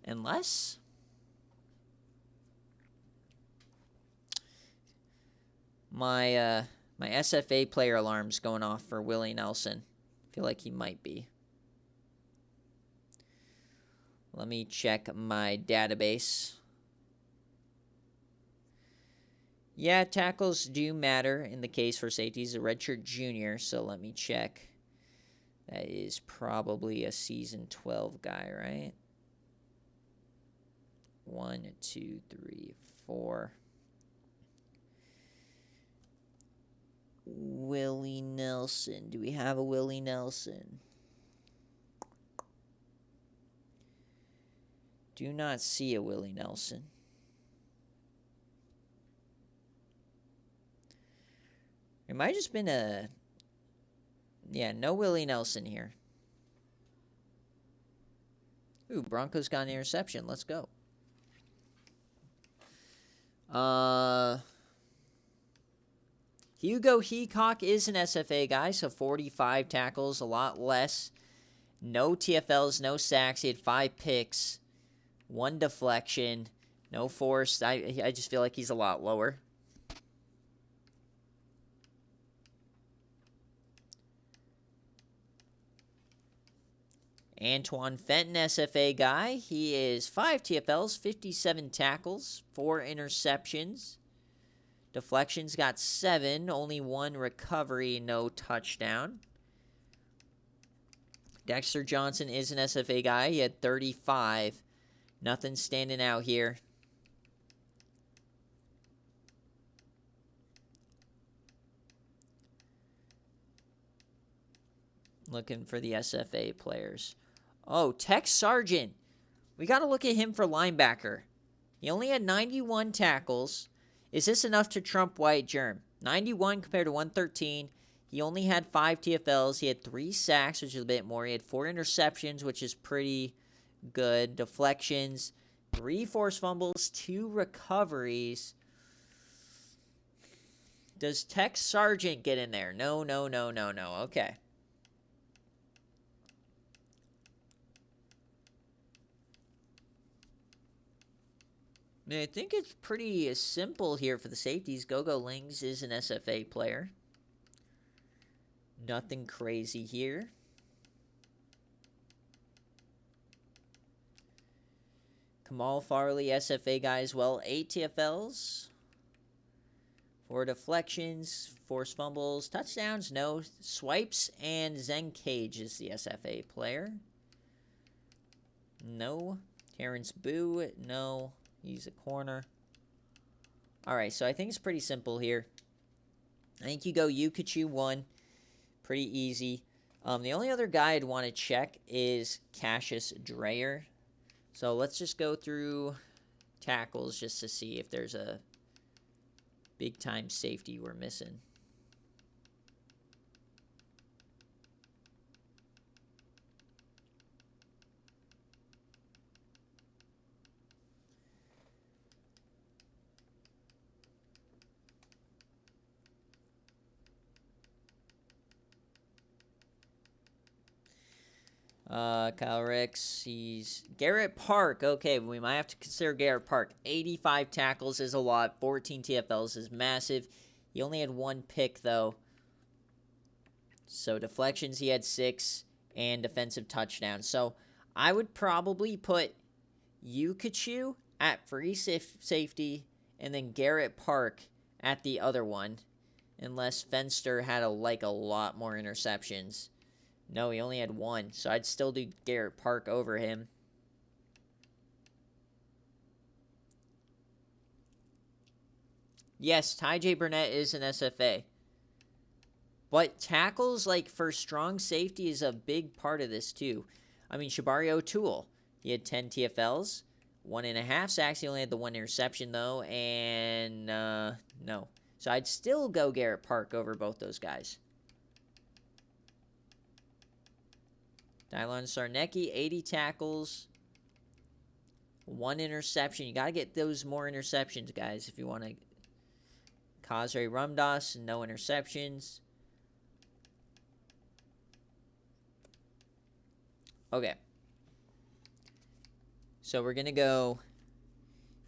Unless... My SFA player alarm's going off for Willie Nelson. I feel like he might be. Let me check my database. Yeah, tackles do matter in the case for safeties. A redshirt junior, so let me check. That is probably a season 12 guy, right? 1, 2, 3, 4. Willie Nelson. Do we have a Willie Nelson? Do not see a Willie Nelson. It might have just been a... Yeah, no Willie Nelson here. Ooh, Broncos got an interception. Let's go. Hugo Heacock is an SFA guy, so 45 tackles, a lot less. No TFLs, no sacks. He had 5 picks, 1 deflection, no forced. I just feel like he's a lot lower. Antoine Fenton, SFA guy. He is 5 TFLs, 57 tackles, 4 interceptions. Deflections got 7, only 1 recovery, no touchdown. Dexter Johnson is an SFA guy. He had 35. Nothing standing out here. Looking for the SFA players. Oh, Tex Sargent. We got to look at him for linebacker. He only had 91 tackles. Is this enough to trump Wyatt Germ? 91 compared to 113. He only had 5 TFLs. He had 3 sacks, which is a bit more. He had 4 interceptions, which is pretty good. Deflections, 3 forced fumbles, 2 recoveries. Does Tex Sargent get in there? No. Okay. I think it's pretty simple here for the safeties. Go-Go Lings is an SFA player. Nothing crazy here. Kamal Farley, SFA guy as well. 8 TFLs. 4 deflections, forced fumbles, touchdowns, no. Swipes, and Zen Cage is the SFA player. No. Terrence Boo, no. He's a corner. Alright, so I think it's pretty simple here. I think you go Yukachu 1. Pretty easy. The only other guy I'd want to check is Cassius Dreyer. So let's just go through tackles just to see if there's a big-time safety we're missing. Kyle Ricks, he's Garrett Park. Okay, we might have to consider Garrett Park. 85 tackles is a lot. 14 TFLs is massive. He only had 1 pick, though. So deflections, he had 6, and defensive touchdowns. So I would probably put Yukachu at free safety, and then Garrett Park at the other one, unless Fenster had a lot more interceptions. No, he only had 1, so I'd still do Garrett Park over him. Yes, Ty J. Burnett is an SFA. But tackles, for strong safety, is a big part of this, too. I mean, Shabari O'Toole, he had 10 TFLs, 1.5 sacks. He only had the 1 interception, though, and no. So I'd still go Garrett Park over both those guys. Dylon Sarnecki, 80 tackles, 1 interception. You got to get those more interceptions, guys, if you want to. Kazre Rumdas, no interceptions. Okay. So we're going to go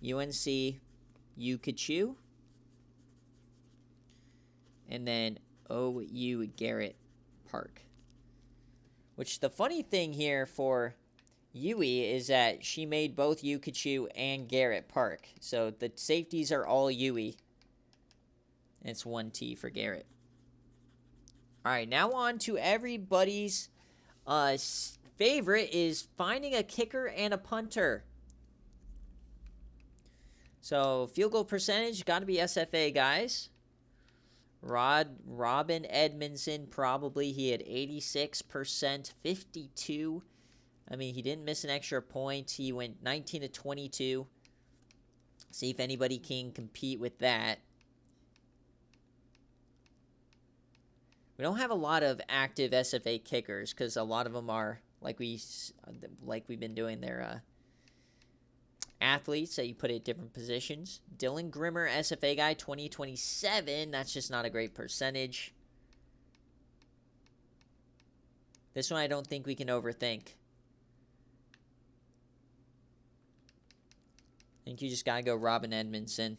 UNC Yukachu. And then OU Garrett Park. Which the funny thing here for Yui is that she made both Yukachu and Garrett Park. So the safeties are all Yui. And it's 1 T for Garrett. Alright, now on to everybody's favorite is finding a kicker and a punter. So field goal percentage, got to be SFA, guys. Robin Edmondson, probably. He had 86%, 52. I mean, he didn't miss an extra point. He went 19 to 22. See if anybody can compete with that. We don't have a lot of active SFA kickers because a lot of them are like we've been doing their athletes that you put at different positions. Dylan Grimmer, SFA guy, 2027. That's just not a great percentage. This one I don't think we can overthink. I think you just got to go Robin Edmondson.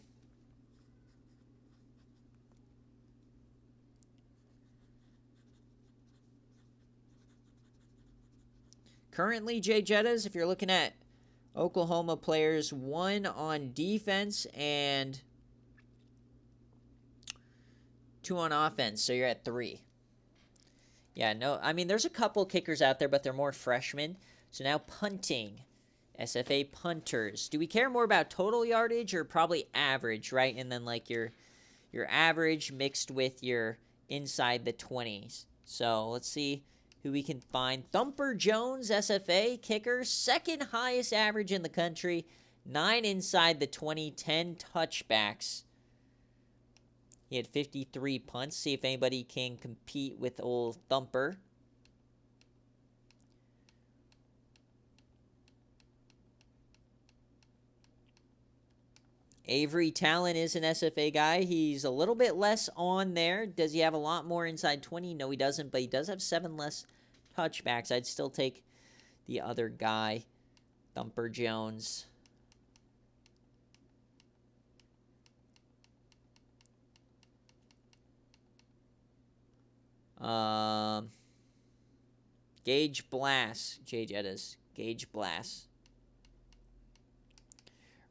Currently, Jay Jettas, if you're looking at Oklahoma players, 1 on defense and 2 on offense, so you're at 3. Yeah, no, I mean, there's a couple kickers out there, but they're more freshmen. So now punting, SFA punters. Do we care more about total yardage or probably average, right? And then your average mixed with your inside the 20s. So let's see. who we can find. Thumper Jones, SFA, kicker, second highest average in the country. 9 inside the 20, 10 touchbacks. He had 53 punts. See if anybody can compete with old Thumper. Avery Talon is an SFA guy. He's a little bit less on there. Does he have a lot more inside 20? No, he doesn't, but he does have 7 less touchbacks. I'd still take the other guy, Thumper Jones. Gage Blass. J. Jettas. Gage Blass.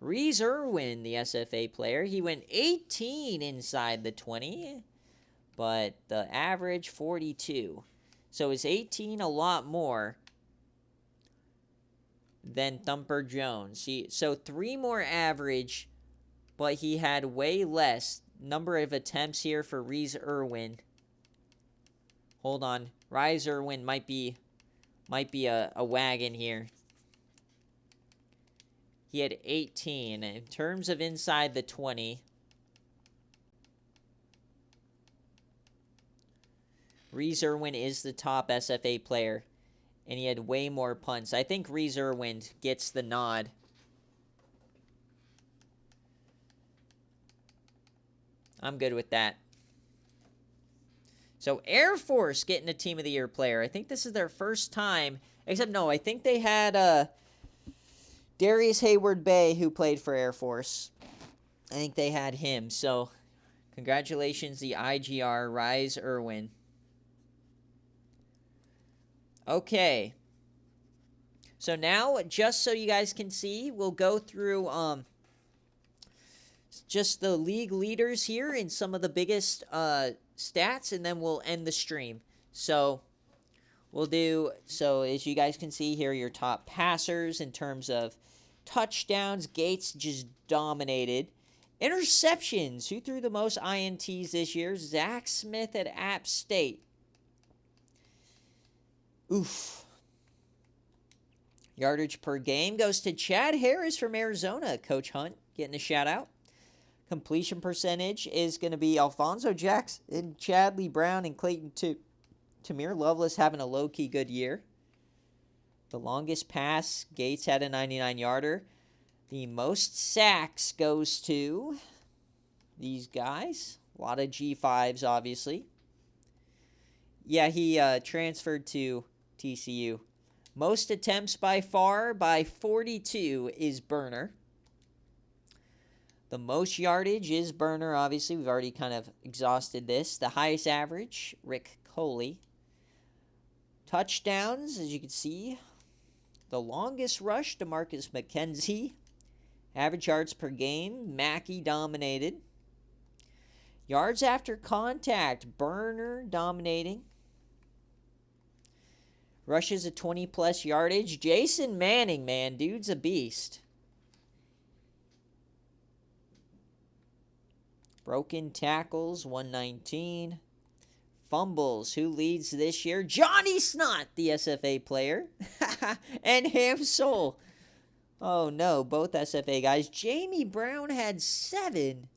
Reese Irwin, the SFA player. He went 18 inside the 20, but the average 42. So is 18 a lot more than Thumper Jones? So 3 more average, but he had way less number of attempts here for Reese Irwin. Hold on. Reese Irwin might be a wagon here. He had 18. In terms of inside the 20, Reese Irwin is the top SFA player, and he had way more punts. I think Reese Irwin gets the nod. I'm good with that. So Air Force getting a Team of the Year player. I think this is their first time. Except, no, I think they had Darius Hayward Bay, who played for Air Force. I think they had him. So, congratulations, the IGR, Reese Irwin. Okay. So now, just so you guys can see, we'll go through just the league leaders here and some of the biggest stats, and then we'll end the stream. So we'll do, so as you guys can see here, your top passers in terms of touchdowns. Gates just dominated. Interceptions, who threw the most INTs this year? Zach Smith at App State. Oof. Yardage per game goes to Chad Harris from Arizona. Coach Hunt getting a shout out. Completion percentage is going to be Alfonso Jackson, Chadley Brown, and Clayton Tamir Loveless having a low-key good year. The longest pass, Gates had a 99-yarder. The most sacks goes to these guys. A lot of G5s, obviously. Yeah, he transferred to TCU. Most attempts by far, by 42, is Burner. The most yardage is Burner, obviously. We've already kind of exhausted this. The highest average, Rick Coley. Touchdowns, as you can see. The longest rush, DeMarcus McKenzie. Average yards per game, Mackey dominated. Yards after contact, Burner dominating. Rushes a 20-plus yardage. Jason Manning, man, dude's a beast. Broken tackles, 119. Fumbles, who leads this year? Johnny Snot, the SFA player. And Ham Soul. Oh, no, both SFA guys. Jamie Brown had 7.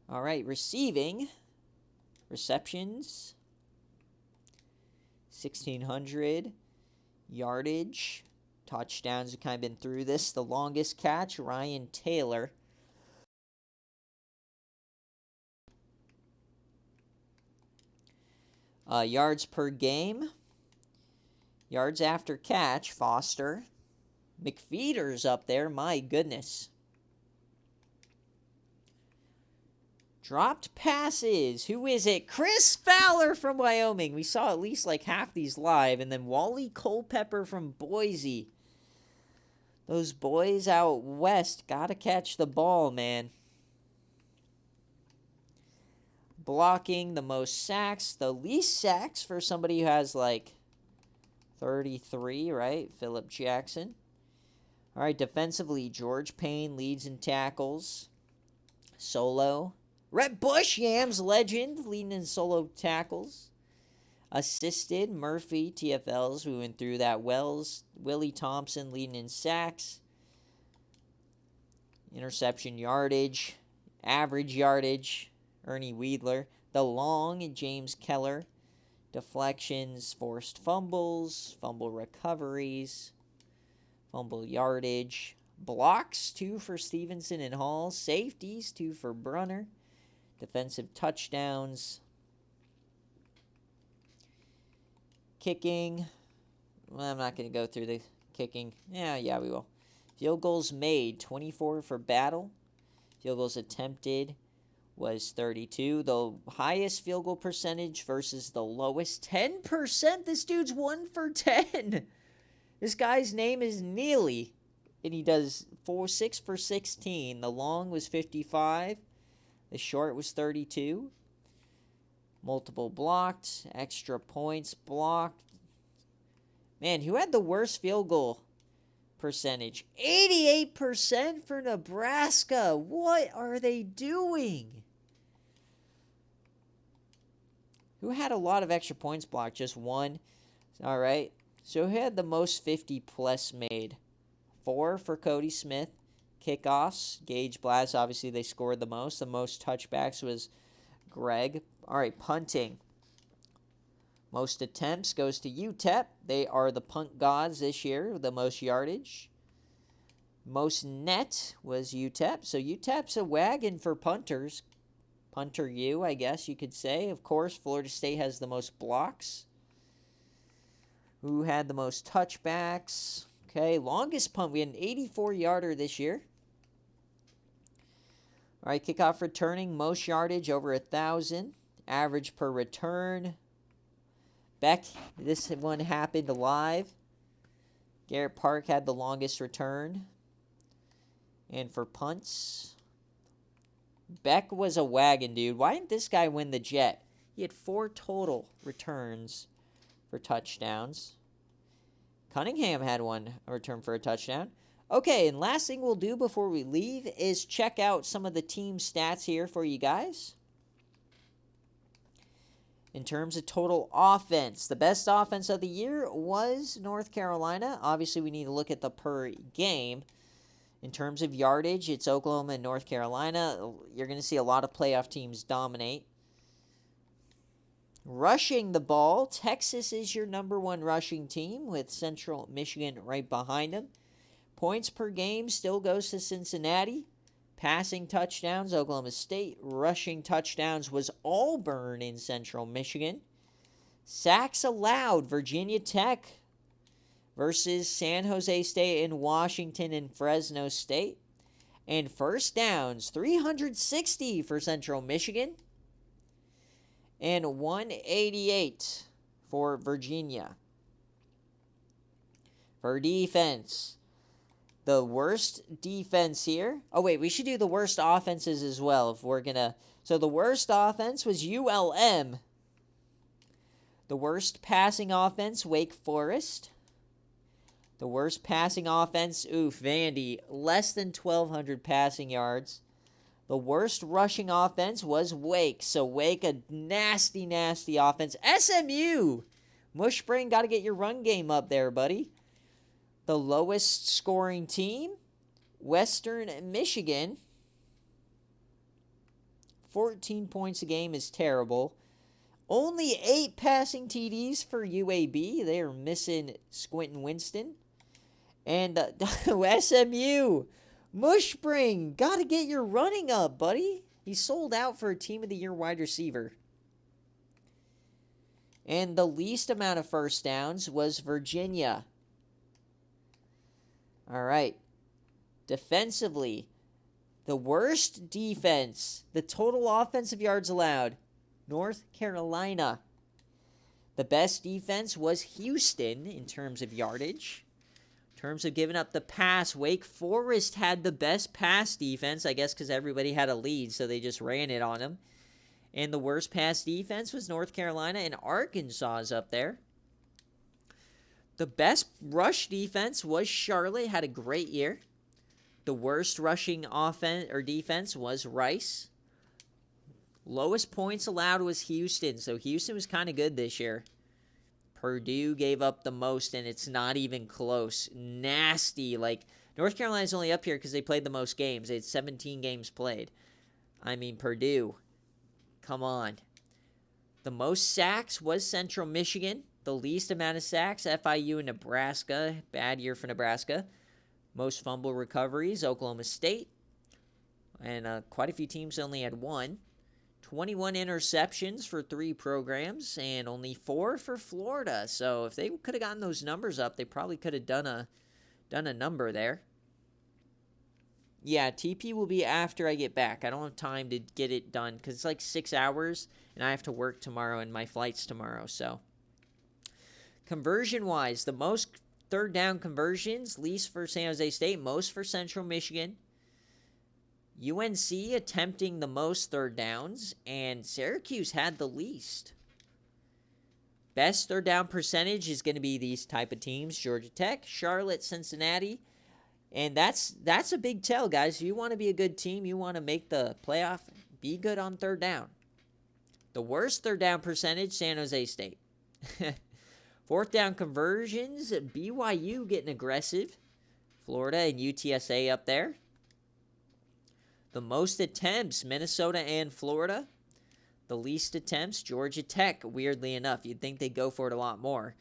All right, receiving. Receptions. 1,600. Yardage. Touchdowns have kind of been through this. The longest catch, Ryan Taylor. Yards per game. Yards after catch, Foster. McFeeder's up there, my goodness. Dropped passes. Who is it? Chris Fowler from Wyoming. We saw at least like half these live. And then Wally Culpepper from Boise. Those boys out west got to catch the ball, man. Blocking, the most sacks. The least sacks for somebody who has like 33, right? Phillip Jackson. All right, defensively, George Payne leads in tackles. Solo. Rhett Bush, Yams legend, leading in solo tackles. Assisted, Murphy, TFLs, we went through that. Wells, Willie Thompson leading in sacks. Interception yardage, average yardage, Ernie Weidler. The long, James Keller. Deflections, forced fumbles, fumble recoveries, fumble yardage. Blocks, 2 for Stevenson and Hall. Safeties, 2 for Brunner. Defensive touchdowns. Kicking. Well, I'm not going to go through the kicking. Yeah, we will. Field goals made, 24 for Battle. Field goals attempted was 32. The highest field goal percentage versus the lowest, 10%. This dude's 1 for 10. This guy's name is Neely, and he does 6 for 16. The long was 55. The short was 32. Multiple blocked. Extra points blocked. Man, who had the worst field goal percentage? 88% for Nebraska. What are they doing? Who had a lot of extra points blocked? Just 1. All right. So who had the most 50-plus made? 4 for Cody Smith. Kickoffs, Gage Blass, obviously they scored the most. The most touchbacks was Greg. All right, punting. Most attempts goes to UTEP. They are the punt gods this year, the most yardage. Most net was UTEP. So UTEP's a wagon for punters. Punter U, I guess you could say. Of course, Florida State has the most blocks. Who had the most touchbacks? Okay, longest punt. We had an 84-yarder this year. All right, kickoff returning, most yardage over 1,000. Average per return. Beck, this one happened live. Garrett Park had the longest return. And for punts, Beck was a wagon, dude. Why didn't this guy win the Jet? He had 4 total returns for touchdowns. Cunningham had 1 return for a touchdown. Okay, and last thing we'll do before we leave is check out some of the team stats here for you guys. In terms of total offense, the best offense of the year was North Carolina. Obviously, we need to look at the per game. In terms of yardage, it's Oklahoma and North Carolina. You're going to see a lot of playoff teams dominate. Rushing the ball, Texas is your #1 rushing team with Central Michigan right behind them. Points per game still goes to Cincinnati. Passing touchdowns, Oklahoma State. Rushing touchdowns was Auburn in Central Michigan. Sacks allowed, Virginia Tech versus San Jose State and Washington and Fresno State. And first downs, 360 for Central Michigan. And 188 for Virginia. For defense, the worst defense here. Oh, wait, we should do the worst offenses as well if we're going to. So the worst offense was ULM. The worst passing offense, Wake Forest. The worst passing offense, Vandy, less than 1,200 passing yards. The worst rushing offense was Wake. So Wake, a nasty, nasty offense. SMU, Mushbrain, got to get your run game up there, buddy. The lowest scoring team, Western Michigan. 14 points a game is terrible. Only 8 passing TDs for UAB. They are missing Squinton Winston. And SMU, Mushbring, got to get your running up, buddy. He sold out for a Team of the Year wide receiver. And the least amount of first downs was Virginia. All right. Defensively, the worst defense, the total offensive yards allowed, North Carolina. The best defense was Houston in terms of yardage. In terms of giving up the pass, Wake Forest had the best pass defense, I guess because everybody had a lead, so they just ran it on them. And the worst pass defense was North Carolina, and Arkansas is up there. The best rush defense was Charlotte, had a great year. The worst rushing offense or defense was Rice. Lowest points allowed was Houston, so Houston was kind of good this year. Purdue gave up the most, and it's not even close. Nasty. Like, North Carolina's only up here because they played the most games. They had 17 games played. I mean, Purdue. Come on. The most sacks was Central Michigan. The least amount of sacks, FIU and Nebraska. Bad year for Nebraska. Most fumble recoveries, Oklahoma State. And quite a few teams only had one. 21 interceptions for 3 programs and only 4 for Florida. So if they could have gotten those numbers up, they probably could have done a number there. Yeah, TP will be after I get back. I don't have time to get it done because it's like 6 hours, and I have to work tomorrow, and my flight's tomorrow. So conversion-wise, the most third down conversions, least for San Jose State, most for Central Michigan. UNC attempting the most third downs, and Syracuse had the least. Best third down percentage is going to be these type of teams: Georgia Tech, Charlotte, Cincinnati. And that's a big tell, guys. If you want to be a good team, you want to make the playoff, be good on third down. The worst third down percentage, San Jose State. Fourth down conversions, BYU getting aggressive. Florida and UTSA up there. The most attempts, Minnesota and Florida. The least attempts, Georgia Tech, weirdly enough. You'd think they'd go for it a lot more.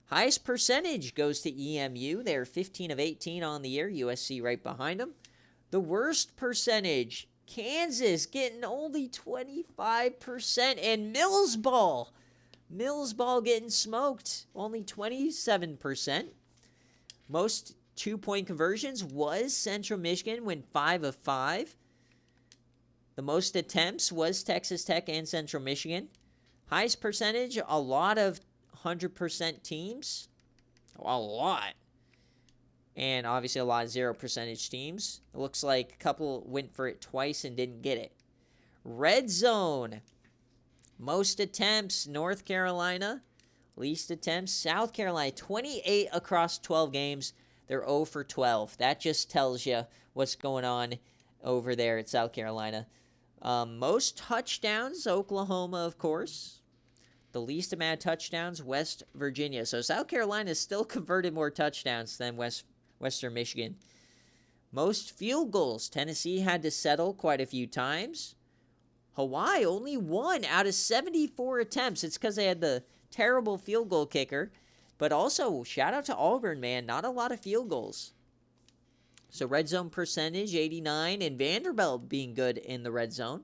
Highest percentage goes to EMU. They're 15 of 18 on the year. USC right behind them. The worst percentage, Kansas getting only 25%. And Mills Ball getting smoked, only 27%. Most 2-point conversions was Central Michigan, went 5 of 5. The most attempts was Texas Tech and Central Michigan. Highest percentage, a lot of 100% teams. A lot. And obviously a lot of 0% teams. It looks like a couple went for it twice and didn't get it. Red zone. Most attempts, North Carolina. Least attempts, South Carolina. 28 across 12 games. They're 0 for 12. That just tells you what's going on over there at South Carolina. Most touchdowns, Oklahoma, of course. The least amount of touchdowns, West Virginia. So South Carolina still converted more touchdowns than Western Michigan. Most field goals, Tennessee had to settle quite a few times. Hawaii only 1 out of 74 attempts. It's because they had the terrible field goal kicker. But also, shout out to Auburn, man. Not a lot of field goals. So red zone percentage, 89. And Vanderbilt being good in the red zone.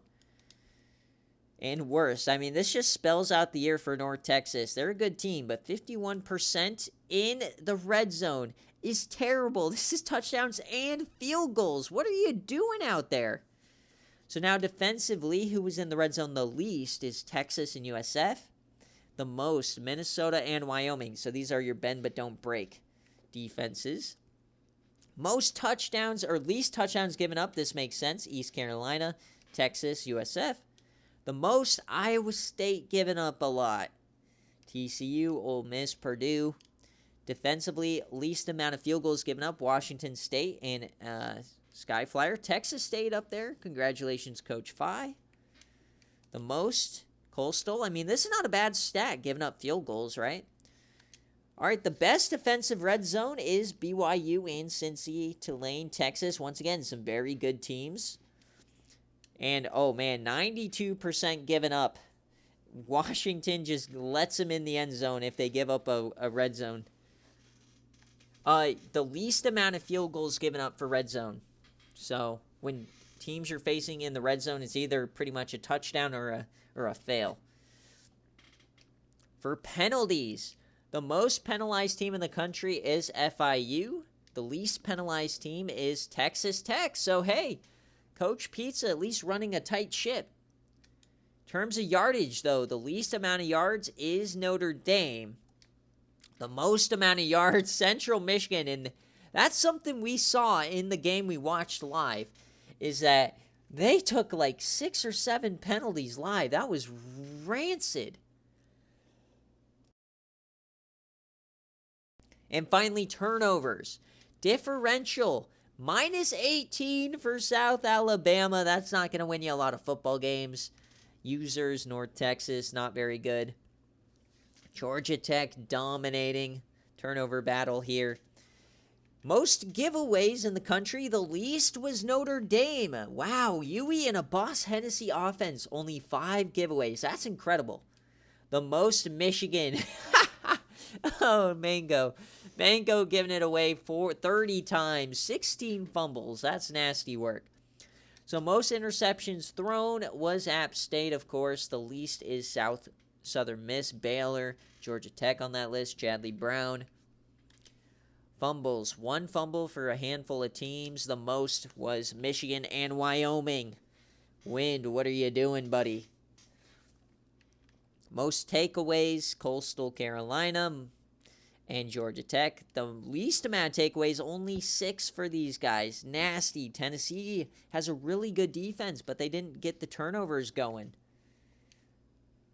And worse. I mean, this just spells out the year for North Texas. They're a good team, but 51% in the red zone is terrible. This is touchdowns and field goals. What are you doing out there? So now defensively, who was in the red zone the least is Texas and USF. The most, Minnesota and Wyoming. So these are your bend but don't break defenses. Most touchdowns or least touchdowns given up, this makes sense. East Carolina, Texas, USF. The most, Iowa State given up a lot. TCU, Ole Miss, Purdue. Defensively, least amount of field goals given up, Washington State and Skyflyer. Texas State up there. Congratulations, Coach Phi. The most, Coastal. I mean, this is not a bad stat, giving up field goals, right? All right, the best defensive red zone is BYU and Cincy, Tulane, Texas. Once again, some very good teams. And, oh, man, 92% given up. Washington just lets them in the end zone if they give up a red zone. The least amount of field goals given up for red zone. So, when teams you're facing in the red zone, it's either pretty much a touchdown or a fail. For penalties, the most penalized team in the country is FIU. The least penalized team is Texas Tech. So, hey, Coach Pizza at least running a tight ship. In terms of yardage, though, the least amount of yards is Notre Dame. The most amount of yards, Central Michigan. And that's something we saw in the game we watched live, is that they took like 6 or 7 penalties live. That was rancid. And finally, turnovers. Differential, minus 18 for South Alabama. That's not going to win you a lot of football games. Users, North Texas, not very good. Georgia Tech dominating. Turnover battle here. Most giveaways in the country, the least was Notre Dame. Wow, Huey and a Boss Hennessy offense, only 5 giveaways. That's incredible. The most Michigan. Oh, Mango. Mango giving it away 30 times, 16 fumbles. That's nasty work. So most interceptions thrown was App State, of course. The least is Southern Miss, Baylor, Georgia Tech on that list, Chadley Brown. Fumbles, 1 fumble for a handful of teams. The most was Michigan and Wyoming. Wind, what are you doing, buddy? Most takeaways, Coastal Carolina and Georgia Tech. The least amount of takeaways, only 6 for these guys. Nasty. Tennessee has a really good defense, but they didn't get the turnovers going.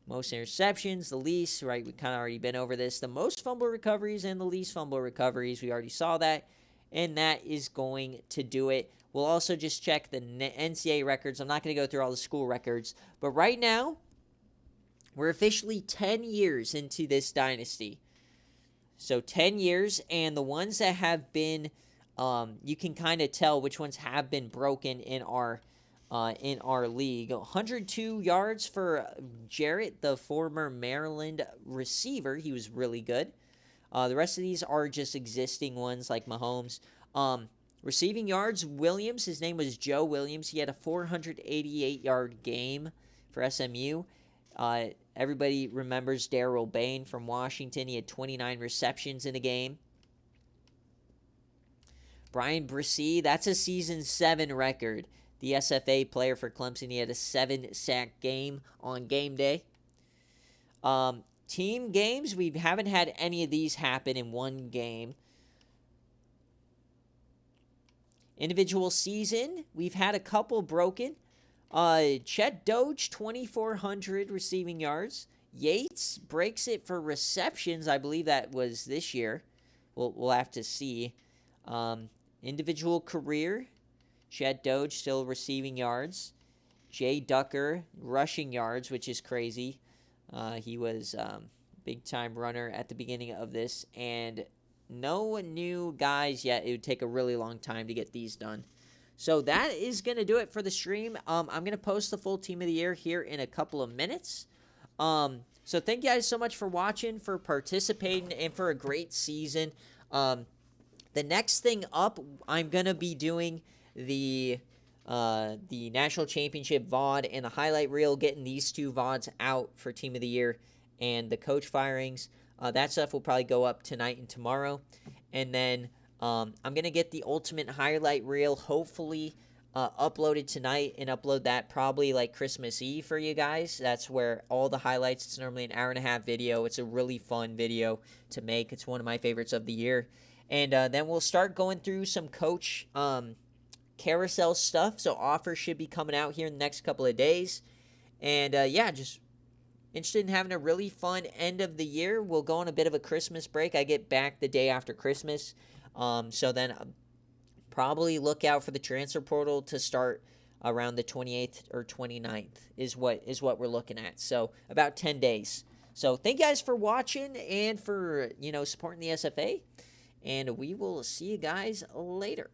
Most interceptions, the least, right? We kind of already been over this. The most fumble recoveries and the least fumble recoveries. We already saw that. And that is going to do it. We'll also just check the NCAA records. I'm not going to go through all the school records. But right now, we're officially 10 years into this dynasty. So 10 years, and the ones that have been, you can kind of tell which ones have been broken in our league. 102 yards for Jarrett, the former Maryland receiver. He was really good. The rest of these are just existing ones like Mahomes. Receiving yards, Williams. His name was Joe Williams. He had a 488-yard game for SMU. Everybody remembers Darrell Bain from Washington. He had 29 receptions in a game. Brian Bresee, that's a Season 7 record. The SFA player for Clemson, he had a 7-sack game on game day. Team games, we haven't had any of these happen in one game. Individual season, we've had a couple broken. Chet Doge, 2,400 receiving yards. Yates breaks it for receptions. I believe that was this year. We'll have to see. Individual career, Chet Doge still receiving yards. Jay Ducker rushing yards, which is crazy. He was big-time runner at the beginning of this. And no new guys yet. It would take a really long time to get these done. So that is going to do it for the stream. I'm going to post the full team of the year here in a couple of minutes. So thank you guys so much for watching, for participating, and for a great season. The next thing up, I'm going to be doing the National Championship VOD and the highlight reel, getting these 2 VODs out for Team of the Year and the coach firings. That stuff will probably go up tonight and tomorrow. And then I'm going to get the ultimate highlight reel, hopefully uploaded tonight, and upload that probably like Christmas Eve for you guys. That's where all the highlights, it's normally an hour-and-a-half video. It's a really fun video to make. It's one of my favorites of the year. And then we'll start going through some coach carousel stuff. So offers should be coming out here in the next couple of days. And yeah, just interested in having a really fun end of the year. We'll go on a bit of a Christmas break. I get back the day after Christmas. So then probably look out for the transfer portal to start around the 28th or 29th is what we're looking at. So about 10 days. So thank you guys for watching and for, supporting the SFA. And we will see you guys later.